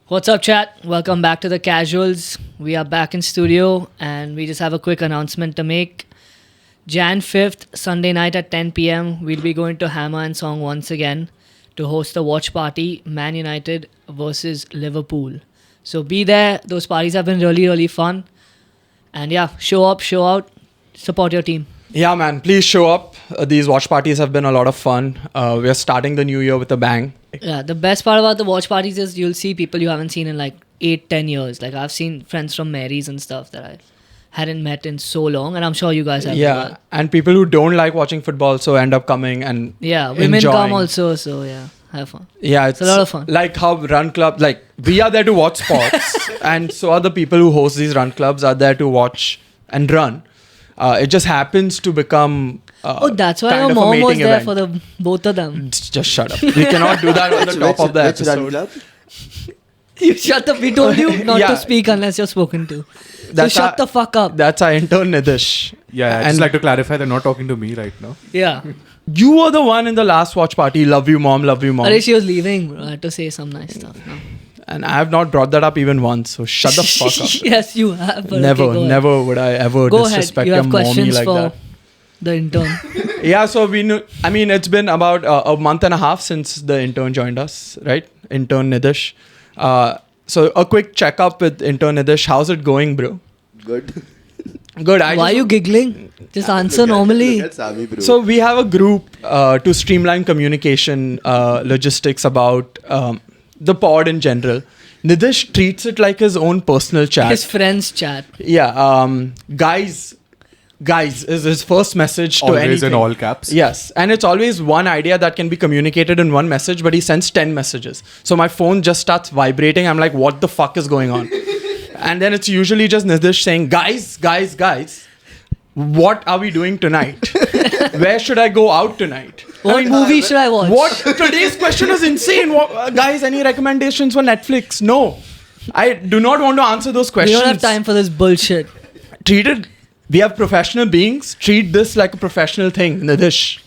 What's up, chat? Welcome back to the Casuals. We are back in studio and we just have a quick announcement to make. Jan 5th, Sunday night at 10 p.m, we'll be going to Hammer and Song once again to host a watch party, Man United versus Liverpool. So be there. Those parties have been really, really fun. And yeah, show up, show out, support your team. Yeah, man, please show up. These watch parties have been a lot of fun. We are starting the new year with a bang. Yeah, the best part about the watch parties is you'll see people you haven't seen in like 8-10 years. Like I've seen friends from Mary's and stuff that I hadn't met in so long, and I'm sure you guys have. Yeah, as well. and people who don't like watching football so end up coming and women enjoying. come also, so yeah, have fun. Yeah, it's a lot of fun. Like how run clubs, like we are there to watch sports, and so are the people who host these run clubs are there to watch and run. It just happens to become. That's why kind our of a mom was mating there event. for the both of them. Just shut up. We cannot do that on the top of the Which run episode. club? You shut up. We told you not Yeah. to speak unless you're spoken to. That's so shut the fuck up. That's our intern Nitish. Yeah, I'd just like to clarify they're not talking to me right now. Yeah. You were the one in the last watch party. Love you, mom. Love you, mom. She was leaving, bro. I had to say some nice stuff. No. And I have not brought that up even once. So shut the fuck up. Yes, you have. But Never, okay, go ahead. never would I ever Go ahead. disrespect You your have mommy questions like for that. the intern. Yeah, so it's been about a month and a half since the intern joined us, right? Intern Nitish. So a quick checkup with intern Nitish. How's it going, bro? Good. Good. Why are you giggling? Just answer normally. Look at Sami, bro. So we have a group to streamline communication, logistics about the pod in general. Nitish treats it like his own personal chat. His friends chat. Yeah, guys is his first message to Always anything. in all caps. Yes, and it's always one idea that can be communicated in one message, but he sends 10 messages. So my phone just starts vibrating. I'm like, what the fuck is going on? And then it's usually just Nitish saying, guys, what are we doing tonight? Where should I go out tonight? What movie should I watch? What? Today's question is insane. Guys, any recommendations for Netflix? No. I do not want to answer those We questions. don't have time for this bullshit. We have professional beings. Treat this like a professional thing, Nitish.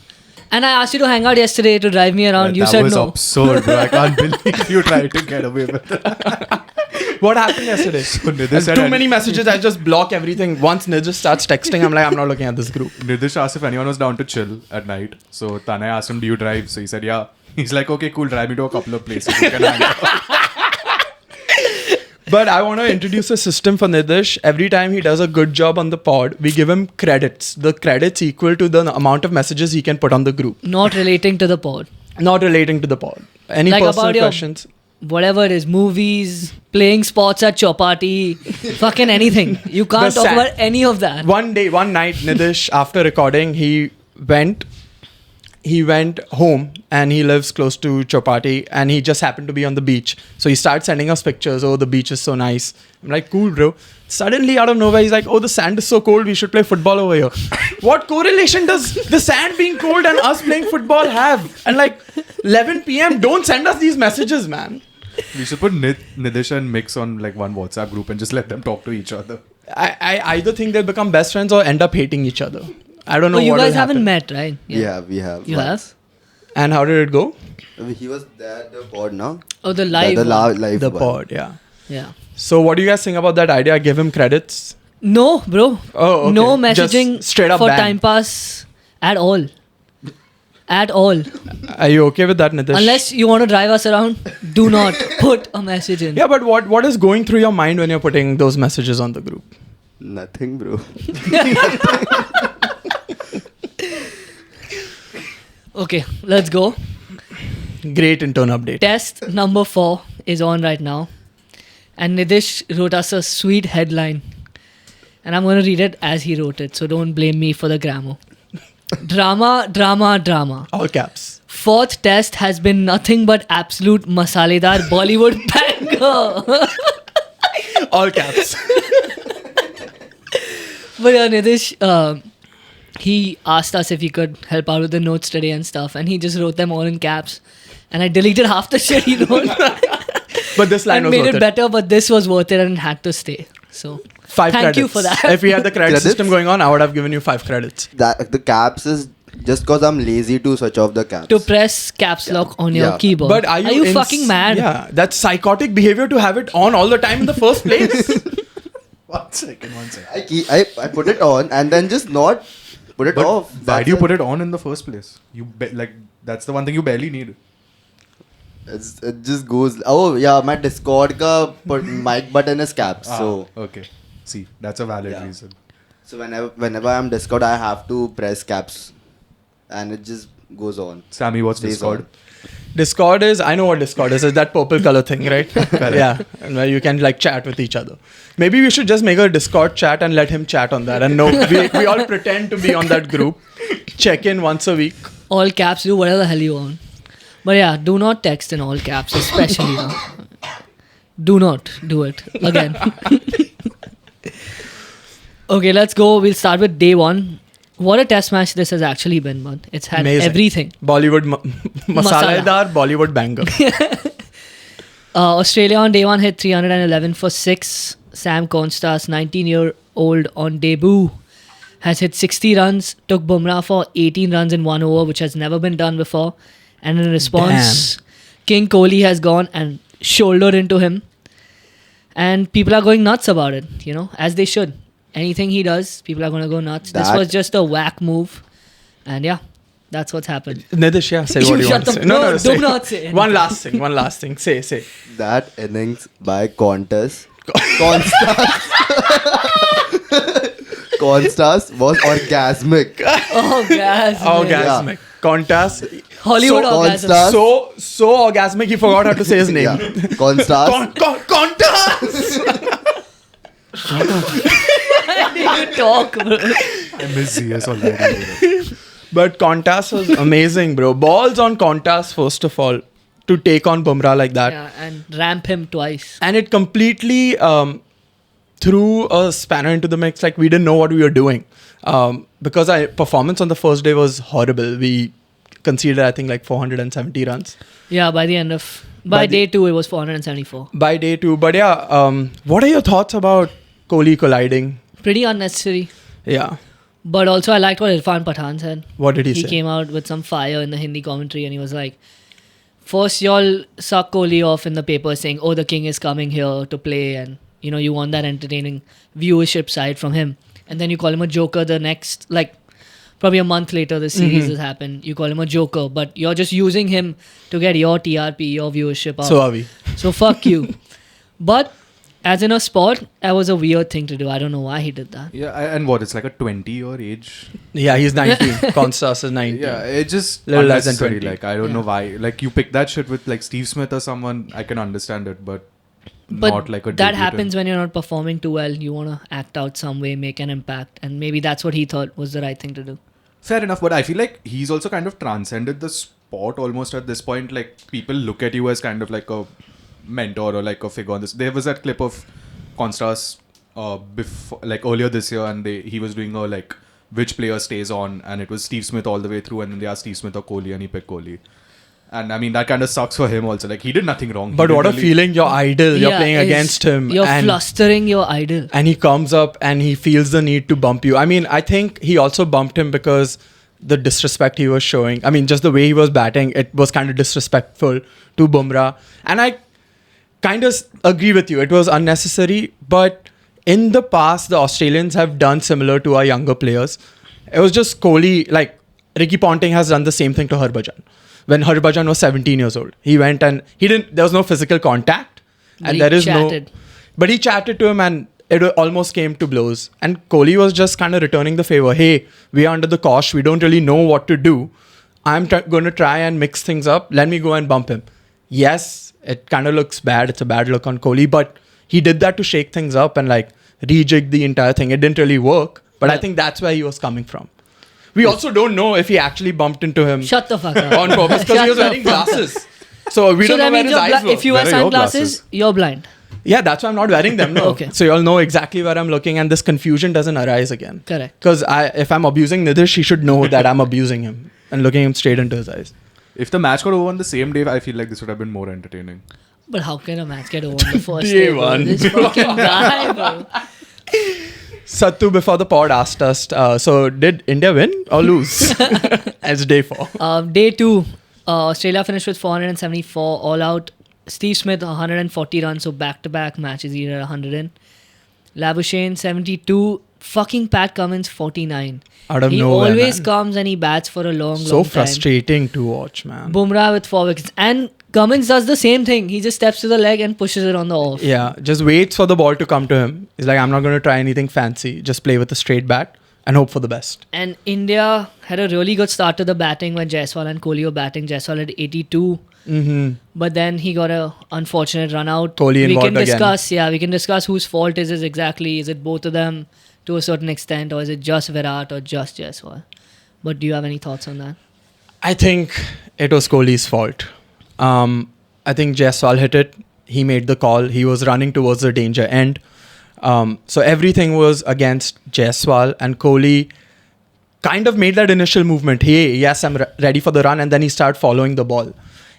And I asked you to hang out yesterday to drive me around. You that said was no. absurd, bro. I can't believe you tried to get away with it. What happened yesterday? So Nitish There's said too many messages. I just block everything. Once Nitish starts texting, I'm like, I'm not looking at this group. Nitish asked if anyone was down to chill at night. So Tanay asked him, do you drive? So he said, yeah. He's like, okay, cool. Drive me to a couple of places. You can hang out. But I want to introduce a system for Nitish. Every time he does a good job on the pod, we give him credits. The credits equal to the amount of messages he can put on the group. Not relating to the pod. Not relating to the pod. Any Like personal about your- questions? Whatever it is, movies, playing sports at Chopati, fucking anything. You can't The talk sand. about any of that. One night, Nitish, after recording, he went home and he lives close to Chopati and he just happened to be on the beach. So he starts sending us pictures. Oh, the beach is so nice. I'm like, cool, bro. Suddenly, out of nowhere, he's like, oh, the sand is so cold. We should play football over here. What correlation does the sand being cold and us playing football have? And like 11 p.m., don't send us these messages, man. We should put Nitish and Mix on like one WhatsApp group and just let them talk to each other. I either think they'll become best friends or end up hating each other. I don't know Oh, you what guys will haven't happen. met, right? Yeah, we have. You have? And how did it go? He was there at the pod now. Oh, the live The one. live The one. pod, yeah. Yeah. So what do you guys think about that idea? Give him credits. No, bro. Oh, okay. No Just messaging straight up for ban. time pass at all. At all. Are you okay with that, Nitish? Unless you want to drive us around, do not put a message in. Yeah, but what is going through your mind when you're putting those messages on the group? Nothing, bro. Okay, let's go. Great intern update. Test number 4 is on right now. And Nitish wrote us a sweet headline. And I'm going to read it as he wrote it, so don't blame me for the grammar. Drama, drama, drama. All caps. 4th test has been nothing but absolute masaledar Bollywood banger. All caps. But yeah, Nitish, he asked us if he could help out with the notes today and stuff. And he just wrote them all in caps. And I deleted half the shit he wrote. But this line and was made worth it better, but this was worth it and it had to stay. So 5 thank credits. you for that. If we had the credit Credits? system going on, I would have given you 5 credits. That the caps is just because I'm lazy to switch off the caps. To press caps lock on your Yeah. keyboard. But are you fucking mad? Yeah, that's psychotic behavior to have it on all the time in the first place. 1 second. I put it on and then just not put it But off. why do you put it on in the first place? That's the one thing you barely need. It just goes. Oh yeah, my Discord ka mic button is caps. So Okay. See, that's a valid Yeah. reason. so whenever I'm Discord, I have to press caps, and it just goes on. Sammy, what's Stays Discord? on. Discord is, I know what Discord is. It's that purple color thing, right? Yeah, and where you can like chat with each other. Maybe we should just make a Discord chat and let him chat on that. And no, we all pretend to be on that group. Check in once a week. All caps, do whatever the hell you want. But yeah, do not text in all caps, especially now. Do not do it again. Okay, let's go. We'll start with day one. What a test match this has actually been, man. It's had Amazing. everything. Bollywood masala-dar Bollywood banger. Australia on day one hit 311 for 6. Sam Constas, 19-year-old on debut, has hit 60 runs, took Bumrah for 18 runs in 1 over, which has never been done before. And in response, King Kohli has gone and shouldered into him. And people are going nuts about it, as they should. Anything he does, people are going to go nuts. This was just a whack move. And yeah, that's what's happened. Nitish, yeah, say You what you shut want to the- say. no, say. do not say One last thing. Say. That innings by Constas was orgasmic. Oh, gas. Orgasmic. Contas. Hollywood So orgasm. Constas- So orgasmic, he forgot how to say his name. Yeah. Constas. Contas! Why do you talk, bro? I miss ZS already. But Contas was amazing, bro. Balls on Contas, first of all, to take on Bumrah like that. Yeah, and ramp him twice. And it completely threw a spanner into the mix. Like, we didn't know what we were doing. Because our performance on the first day was horrible. We conceded, I think, like 470 runs. Yeah, by day 2, it was 474. By day 2. But yeah, what are your thoughts about Kohli colliding? Pretty unnecessary. Yeah. But also, I liked what Irfan Pathan said. What did he He say? came out with some fire in the Hindi commentary and he was like, first y'all suck Kohli off in the paper saying, oh, the king is coming here to play and, you want that entertaining viewership side from him. And then you call him a joker the next, probably a month later the series has happened. You call him a joker, but you're just using him to get your TRP, your viewership up. So are we. So fuck you. But as in a sport, that was a weird thing to do. I don't know why he did that. Yeah, and what? It's like a 20-year age. Yeah, he's 19. Constas is 19. Yeah, it just Little less than unnecessary. 20. I don't know why. Like, you pick that shit with like Steve Smith or someone, I can understand it, but not like a that debutant. happens when you're not performing too well. You want to act out some way, make an impact. And maybe that's what he thought was the right thing to do. Fair enough, but I feel like he's also kind of transcended the sport almost at this point. Like, people look at you as kind of like a mentor or like a figure on this. There was that clip of Constas before, like earlier this year, and he was doing a like which player stays on, and it was Steve Smith all the way through, and then they asked Steve Smith or Kohli, and he picked Kohli. And I mean, that kind of sucks for him also. Like, he did nothing wrong. But what a feeling, your idol, you're playing is- against him. You're and flustering your idol. and he comes up and he feels the need to bump you. I mean, I think he also bumped him because the disrespect he was showing. I mean, just the way he was batting, it was kind of disrespectful to Bumrah. And I kind of agree with you. It was unnecessary. But in the past, the Australians have done similar to our younger players. It was just Kohli, like Ricky Ponting has done the same thing to Harbhajan. When Harbhajan was 17 years old, he went and there was no physical contact. But And he there is chatted. but he chatted to him and it almost came to blows. And Kohli was just kind of returning the favor. Hey, we are under the cosh. We don't really know what to do. I'm going to try and mix things up. Let me go and bump him. Yes, it kind of looks bad. It's a bad look on Kohli. But he did that to shake things up and like rejig the entire thing. It didn't really work. But I think that's where he was coming from. We also don't know if he actually bumped into him Shut the fuck up. on purpose because he was Shut the wearing fuck up. glasses. So we So don't know that where means his eyes were. if you wear Where are your sunglasses, glasses? you're blind. Yeah, that's why I'm not wearing them. No. Okay. So you'll know exactly where I'm looking and this confusion doesn't arise again. Correct. Because if I'm abusing Nitish, he should know that I'm abusing him and looking him straight into his eyes. If the match got over on the same day, I feel like this would have been more entertaining. But how can a match get over on the first Day day, bro? one. This fucking guy, bro. Sattu before the pod asked us, so did India win or lose? As day 4. Day 2, Australia finished with 474 all out. Steve Smith 140 runs, so back-to-back matches he had 100 in. Labuschagne 72. Fucking Pat Cummins 49. Out of he nowhere, always man. comes and he bats for a long So time. frustrating to watch, man. Bumrah with 4 wickets. And Cummins does the same thing. He just steps to the leg and pushes it on the off. Yeah, just waits for the ball to come to him. He's like, I'm not going to try anything fancy. Just play with a straight bat and hope for the best. And India had a really good start to the batting when Jaiswal and Kohli were batting. Jaiswal had 82. Mm-hmm. But then he got a unfortunate run out. Kohli we involved can discuss, again. Yeah, we can discuss whose fault is it exactly. Is it both of them to a certain extent, or is it just Virat or just Jaiswal? But do you have any thoughts on that? I think it was Kohli's fault. I think Jaiswal hit it. He made the call. He was running towards the danger end. So everything was against Jaiswal, and Kohli kind of made that initial movement. Hey, yes, I'm ready for the run, and then he started following the ball.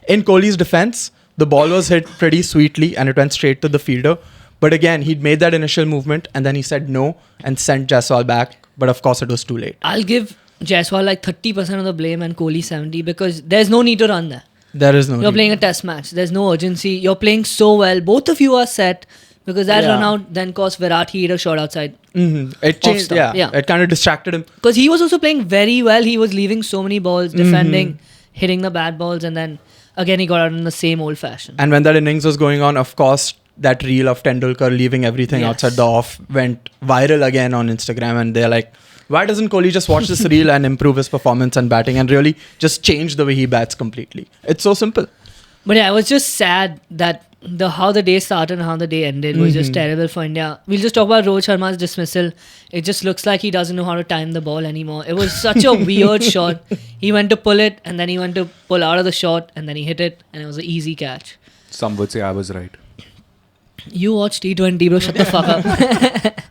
In Kohli's defense, the ball was hit pretty sweetly and it went straight to the fielder. But again, he'd made that initial movement and then he said no and sent Jaiswal back. But of course, it was too late. I'll give Jaiswal like 30% of the blame and Kohli 70 because there's no need to run there. There is no You're need. playing a test match. There's no urgency. You're playing so well. Both of you are set because that Yeah. run out then caused Virat. He hit a shot outside. It changed. stump, yeah. It kind of distracted him. Because he was also playing very well. He was leaving so many balls, defending, hitting the bad balls, and then again he got out in the same old fashion. And when that innings was going on, of course, that reel of Tendulkar leaving everything Yes. outside the off went viral again on Instagram. And they're like, why doesn't Kohli just watch this reel and improve his performance and batting and really just change the way he bats completely? It's so simple. But yeah, it was just sad that how the day started and how the day ended was just terrible for India. We'll just talk about Rohit Sharma's dismissal. It just looks like he doesn't know how to time the ball anymore. It was such a weird shot. He went to pull it and then he went to pull out of the shot and then he hit it and it was an easy catch. Some would say I was right. You watch T20, bro. Shut the fuck up.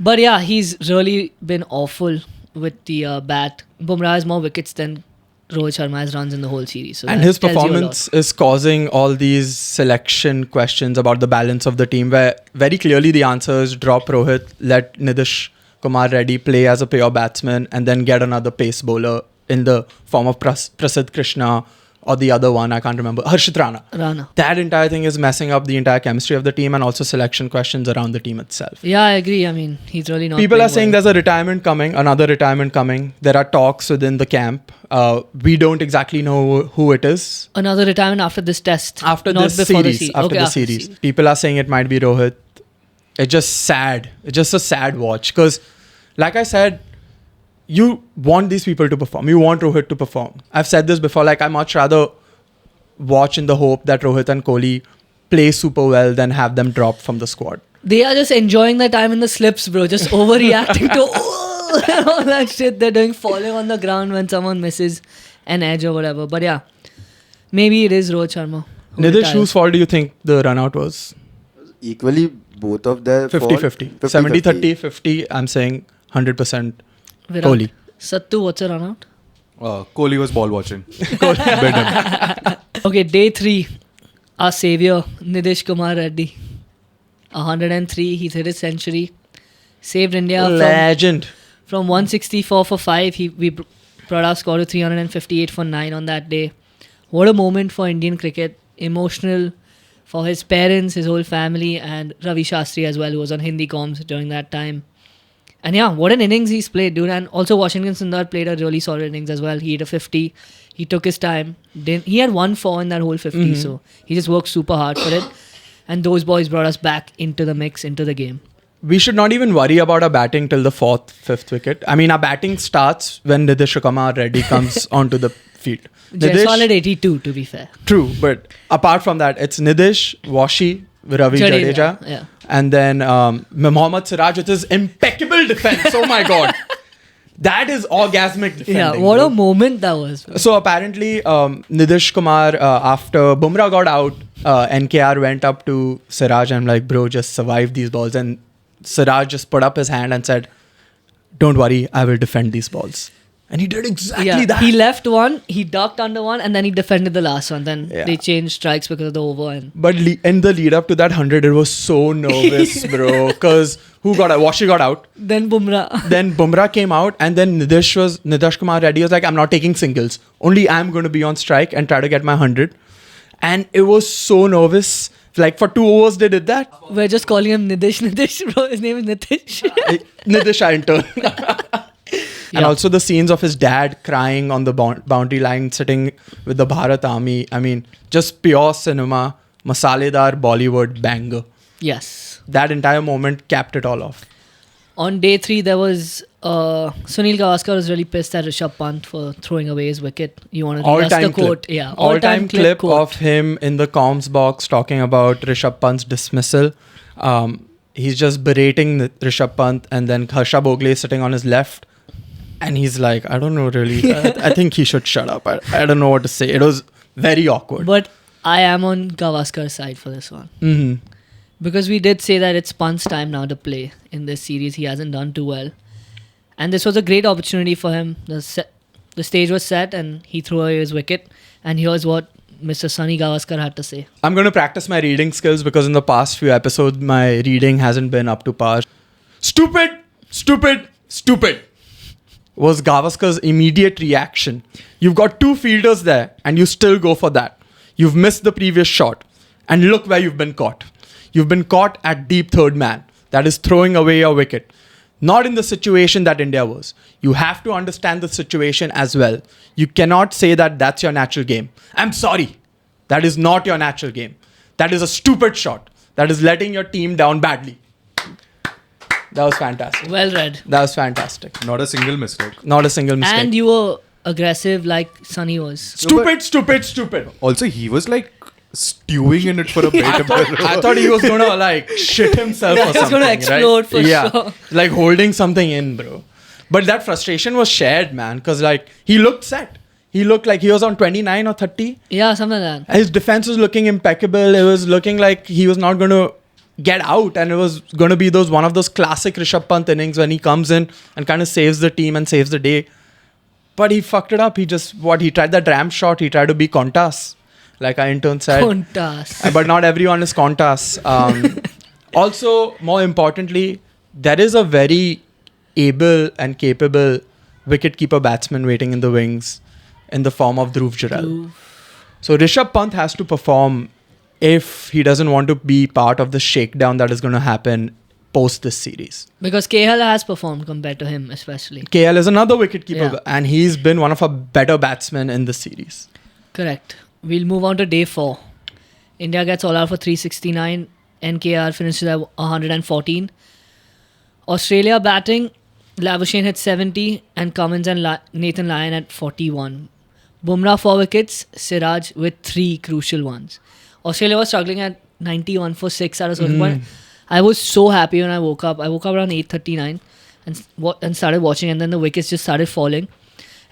But yeah, he's really been awful with the bat. Bumrah has more wickets than Rohit Sharma has runs in the whole series. So And that his tells you a lot. performance is causing all these selection questions about the balance of the team, where very clearly the answer is drop Rohit, let Nitish Kumar Reddy play as a pure batsman, and then get another pace bowler in the form of Prasidh Krishna or the other one, I can't remember, Harshit Rana. Rana. That entire thing is messing up the entire chemistry of the team and also selection questions around the team itself. Yeah, I agree. I mean, he's really not. People playing are saying well. there's a retirement coming, another retirement coming. There are talks within the camp. We don't exactly know who it is. Another retirement after this test. After not this before series. the series. After Okay, the series. People are saying it might be Rohit. It's just sad. It's just a sad watch. Because, like I said, you want these people to perform. You want Rohit to perform. I've said this before. Like, I much rather watch in the hope that Rohit and Kohli play super well than have them drop from the squad. They are just enjoying their time in the slips, bro. Just overreacting to and all that shit they're doing, falling on the ground when someone misses an edge or whatever. But yeah, maybe it is Rohit Sharma. who Nidish, retires. whose fault do you think the run out was? Equally, both of their 50-50. 70-30, 50. I'm saying 100% Virat. Kohli. Sattu, what's a run out? Kohli was ball watching. Bid him. Okay, day 3. Our savior, Nitish Kumar Reddy. 103. He's hit his century. Saved India Legend. from 164 for 5. We brought our score to 358 for 9 on that day. What a moment for Indian cricket. Emotional for his parents, his whole family, and Ravi Shastri as well, who was on Hindi comms during that time. And yeah, what an innings he's played, dude. And also Washington Sundar played a really solid innings as well. He hit a 50. He took his time. He had 1-4 in that whole 50. So he just worked super hard for it. And those boys brought us back into the mix, into the game. We should not even worry about our batting till the 4th, 5th wicket. I mean, our batting starts when Nitish Kumar Reddy comes onto the field. Jaiswal at 82, to be fair. True, but apart from that, it's Nidish, Washi, Ravi Jadeja, Yeah. and then Mohammad Siraj with his impeccable defense. Oh my god. That is orgasmic defending. Yeah, what bro. a moment that was. So apparently, Nitish Kumar, after Bumrah got out, NKR went up to Siraj and like, bro, just survive these balls. And Siraj just put up his hand and said, don't worry, I will defend these balls. And he did exactly that. He left one, he ducked under one, and then he defended the last one. Then Yeah. they changed strikes because of the over. And But in the lead up to that 100, it was so nervous, bro. Because who got out? Washi got out. then Bumrah. Then Bumrah came out, and then Nitish Kumar Reddy was like, I'm not taking singles. Only I'm going to be on strike and try to get my 100. And it was so nervous. Like for 2 overs, they did that. We're just calling him Nitish, bro. His name is Nitish. Nitish intern. And Yeah. also the scenes of his dad crying on the boundary line, sitting with the Bharat army. I mean, just pure cinema, masaledar Bollywood banger. Yes. That entire moment capped it all off. On day 3, there was Sunil Gavaskar was really pissed at Rishabh Pant for throwing away his wicket. You want to read us the All-time quote? clip. Yeah. All-time clip quote. of him in the comms box talking about Rishabh Pant's dismissal. He's just berating Rishabh Pant, and then Harsha Bhogle is sitting on his left. And he's like, I don't know really. I think he should shut up. I don't know what to say. It was very awkward. But I am on Gavaskar's side for this one. Mhm. Because we did say that it's Pant's time now to play in this series. He hasn't done too well. And this was a great opportunity for him. The stage was set and he threw away his wicket. And here's what Mr. Sunny Gavaskar had to say. I'm going to practice my reading skills because in the past few episodes, my reading hasn't been up to par. Stupid, stupid, stupid was Gavaskar's immediate reaction. You've got 2 fielders there and you still go for that. You've missed the previous shot. And look where you've been caught. You've been caught at deep third man. That is throwing away your wicket. Not in the situation that India was. You have to understand the situation as well. You cannot say that that's your natural game. I'm sorry. That is not your natural game. That is a stupid shot. That is letting your team down badly. That was fantastic. Well read. That was fantastic. Not a single mistake. Not a single mistake. And you were aggressive like Sunny was. Stupid, stupid, stupid. Also, he was like stewing in it for a bit. I thought he was gonna like shit himself or He was something. gonna explode for sure. Like holding something in, bro. But that frustration was shared, man, because like he looked set. He looked like he was on 29 or 30. Yeah, something like that. His defense was looking impeccable. It was looking like he was not going to get out, and it was going to be one of those classic Rishabh Pant innings when he comes in and kind of saves the team and saves the day. But he fucked it up. He tried that ram shot. He tried to be Contas, like our intern said. Contas. But not everyone is Contas. Also, more importantly, there is a very able and capable wicketkeeper batsman waiting in the wings in the form of Dhruv Jurel. So Rishabh Pant has to perform if he doesn't want to be part of the shakedown that is going to happen post this series. Because KL has performed compared to him, especially. KL is another wicketkeeper, Yeah. and he's been one of our better batsmen in the series. Correct. We'll move on to day 4. India gets all out for 369. NKR finishes at 114. Australia batting. Labuschagne hit 70 and Cummins and Nathan Lyon at 41. Bumrah 4 wickets, Siraj with 3 crucial ones. Australia was struggling at 91 for 6 at a certain point. I was so happy when I woke up. I woke up around 8:39 and started watching, and then the wickets just started falling.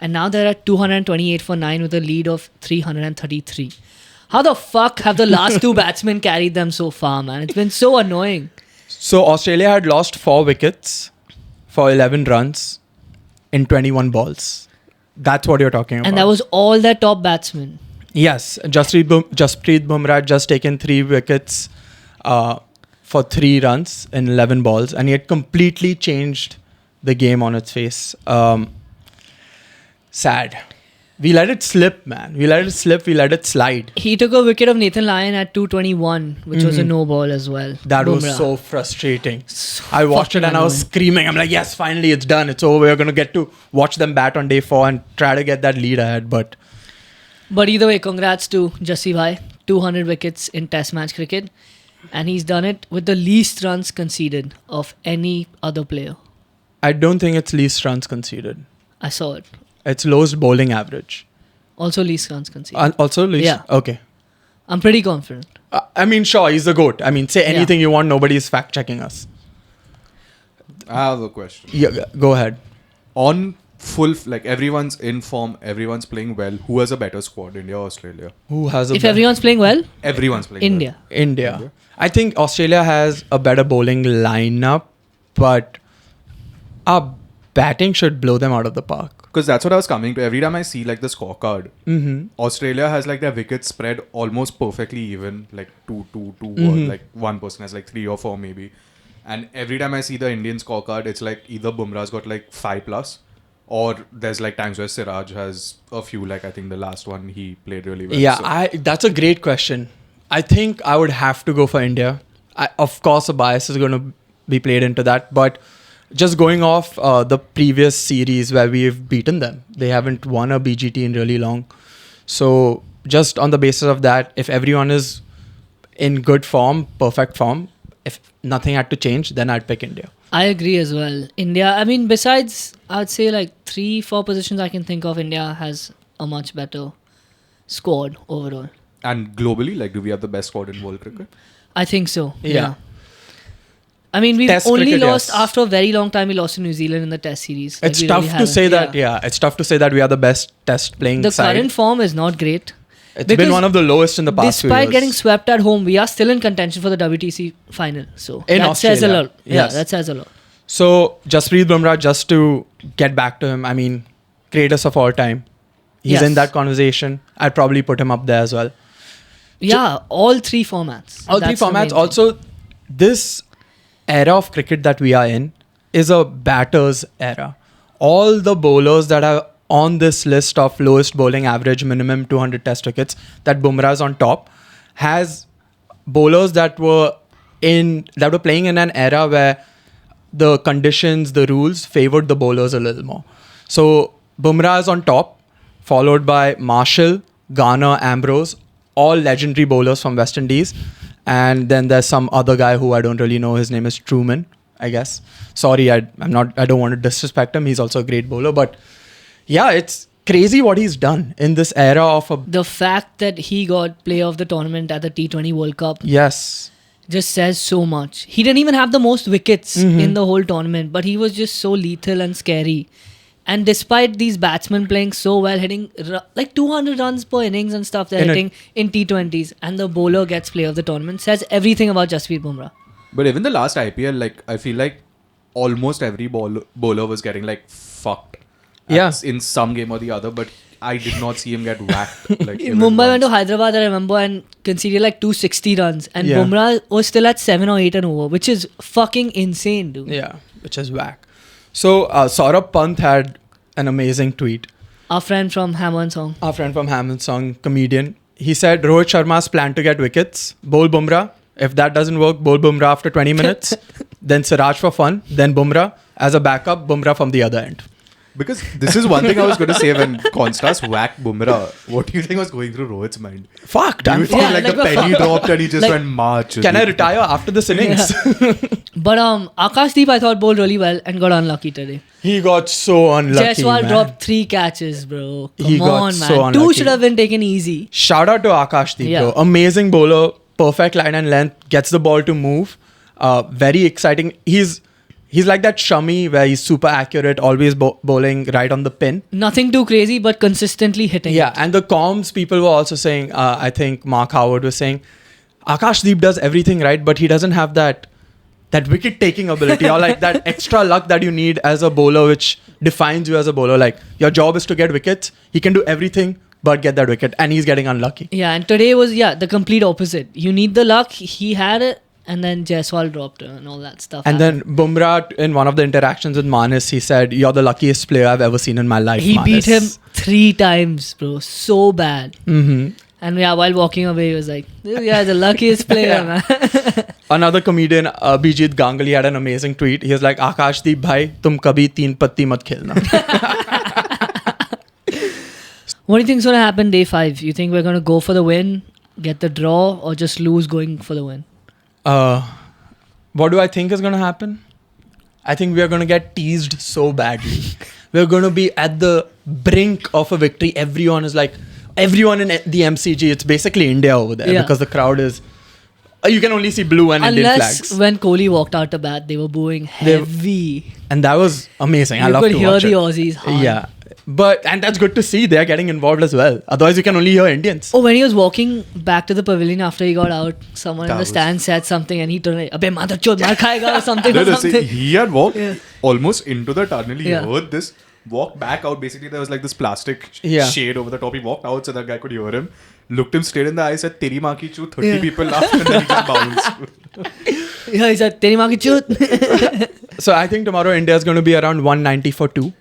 And now they're at 228 for 9 with a lead of 333. How the fuck have the last 2 batsmen carried them so far, man? It's been so annoying. So Australia had lost 4 wickets for 11 runs in 21 balls. That's what you're talking about. And that was all their top batsmen. Yes, Jasprit Bumrah had just taken 3 wickets for 3 runs in 11 balls, and he had completely changed the game on its face. Sad. We let it slip, man. We let it slide. He took a wicket of Nathan Lyon at 221, which was a no ball as well. That was Bumrah. so frustrating. I watched it fucking and I was annoying. screaming. I'm like, yes, finally it's done. It's over. We're going to get to watch them bat on day 4 and try to get that lead ahead. But But either way, congrats to Jassi Bhai. 200 wickets in Test match cricket. And he's done it with the least runs conceded of any other player. I don't think it's least runs conceded. I saw it. It's lowest bowling average. Also least runs conceded. Also least? Yeah. Okay. I'm pretty confident. I mean, sure, he's the GOAT. I mean, say anything you want. Nobody is fact checking us. I have a question. Yeah, go ahead. On full, like everyone's in form, everyone's playing well. Who has a better squad, India or Australia? Who has a If everyone's playing well, Everyone's playing India. India. I think Australia has a better bowling lineup, but our batting should blow them out of the park. Because that's what I was coming to. Every time I see like the scorecard, Mm-hmm. Australia has like their wickets spread almost perfectly even, like 2-2-2, or Mm-hmm. like one person has like 3 or 4 maybe. And every time I see the Indian scorecard, it's like either Bumrah's got like 5+, or there's like times where Siraj has a few. Like I think the last one he played really well. Yeah, so. that's a great question. I think I would have to go for India. Of course, a bias is going to be played into that, but just going off the previous series where we've beaten them, they haven't won a BGT in really long. So just on the basis of that, if everyone is in good form, perfect form, if nothing had to change, then I'd pick India. I agree as well. India, I mean, besides, I'd say like 3-4 positions I can think of, India has a much better squad overall. And globally, like, do we have the best squad in world cricket? I think so. Yeah. I mean, we've Test only cricket, lost yes. after a very long time. We lost to New Zealand in the Test series. Like, It's we tough really to say haven't. that. Yeah, it's tough to say that we are the best test playing The side. current form is not great. It's because been one of the lowest in the past few Despite years. getting swept at home, we are still in contention for the WTC final. So In that says a Australia, lot. Yeah, yes. that says a lot. So, Jasprit Bumrah, just to get back to him, I mean, greatest of all time. He's Yes. in that conversation. I'd probably put him up there as well. Yeah, all 3 formats. All That's 3 the main formats. thing. Also, this era of cricket that we are in is a batter's era. All the bowlers that are on this list of lowest bowling average, minimum 200 test wickets, that Bumrah's on top, has bowlers that were playing in an era where the conditions, the rules favored the bowlers a little more. So Bumrah is on top, followed by Marshall, Garner, Ambrose, all legendary bowlers from West Indies. And then there's some other guy who I don't really know. His name is Truman, I guess. Sorry, I don't want to disrespect him. He's also a great bowler. But yeah, it's crazy what he's done in this era of a... The fact that he got player of the tournament at the T20 World Cup Yes. just says so much. He didn't even have the most wickets in the whole tournament, but he was just so lethal and scary. And despite these batsmen playing so well, hitting like 200 runs per innings and stuff they're hitting in T20s, and the bowler gets player of the tournament, says everything about Jasprit Bumrah. But even the last IPL, like, I feel like almost every bowler was getting like fucked. In some game or the other, but I did not see him get whacked. Like Mumbai went to Hyderabad, I remember, and conceded like 260 runs. And Bumrah was still at 7 or 8 and over, which is fucking insane, dude. Yeah, which is whack. So Saurabh Pant had an amazing tweet. Our friend from Hammer and Song. Our friend from Hamilton Song, comedian. He said, Rohit Sharma's plan to get wickets. Bowl Bumrah. If that doesn't work, bowl Bumrah after 20 minutes. Then Siraj for fun. Then Bumrah. As a backup, Bumrah from the other end. Because this is one thing I was going to say when Constance whacked Bumrah. What do you think was going through Rohit's mind? Fucked. Do you I'm feel fucked. like like the we're penny fucked. dropped and he just Like, went march? Can I retire after this innings? But Akashdeep, I thought, bowled really well and got unlucky today. He got so unlucky, Jaiswal man. dropped 3 catches, bro. Come He got on, so man. 2 unlucky. should have been taken easy. Shout out to Akashdeep, Yeah. bro. Amazing bowler. Perfect line and length. Gets the ball to move. Very exciting. He's like that Shami where he's super accurate, always bowling right on the pin. Nothing too crazy, but consistently hitting. Yeah, it. and the comms people were also saying, I think Mark Howard was saying, Akashdeep does everything right, but he doesn't have that wicket taking ability or like that extra luck that you need as a bowler, which defines you as a bowler. Like your job is to get wickets. He can do everything but get that wicket, and he's getting unlucky. Yeah, and today was the complete opposite. You need the luck. He had it, and then Jaiswal dropped it and all that stuff. And happened. then Bumrah, in one of the interactions with Manis, he said, "You're the luckiest player I've ever seen in my life." He Manis. beat him 3 times, bro. So bad. Mm-hmm. And while walking away, he was like, "This guy is the luckiest player, man." Another comedian, Abhijit Ganguly, had an amazing tweet. He was like, "Akashdeep bhai, tum kabhi teen patti mat khelna." What do you think is going to happen day 5? You think we're going to go for the win, get the draw, or just lose going for the win? What do I think is going to happen? I think we are going to get teased so badly. We're going to be at the brink of a victory. Everyone in the MCG, it's basically India over there because the crowd is... you can only see blue and Indian flags. When Kohli walked out to bat, they were booing heavy. And that was amazing. I You love could to hear watch the it. Aussies hard. Yeah. And that's good to see. They're getting involved as well. Otherwise, you can only hear Indians. Oh, when he was walking back to the pavilion after he got out, someone in That the was- stand said something and he turned like, "Abey, mother chod, maar khayega," or something. No, or something. he had walked almost into the tunnel. He Yeah. heard this. walked back out. Basically, there was like this plastic Yeah. shade over the top. He walked out so that guy could hear him. Looked him straight in the eye, said, "Teri maa ki chu." 30 people laughed and then he just bounced. Yeah, he said, "Teri maa ki chut." So I think tomorrow India is going to be around 190 for 2.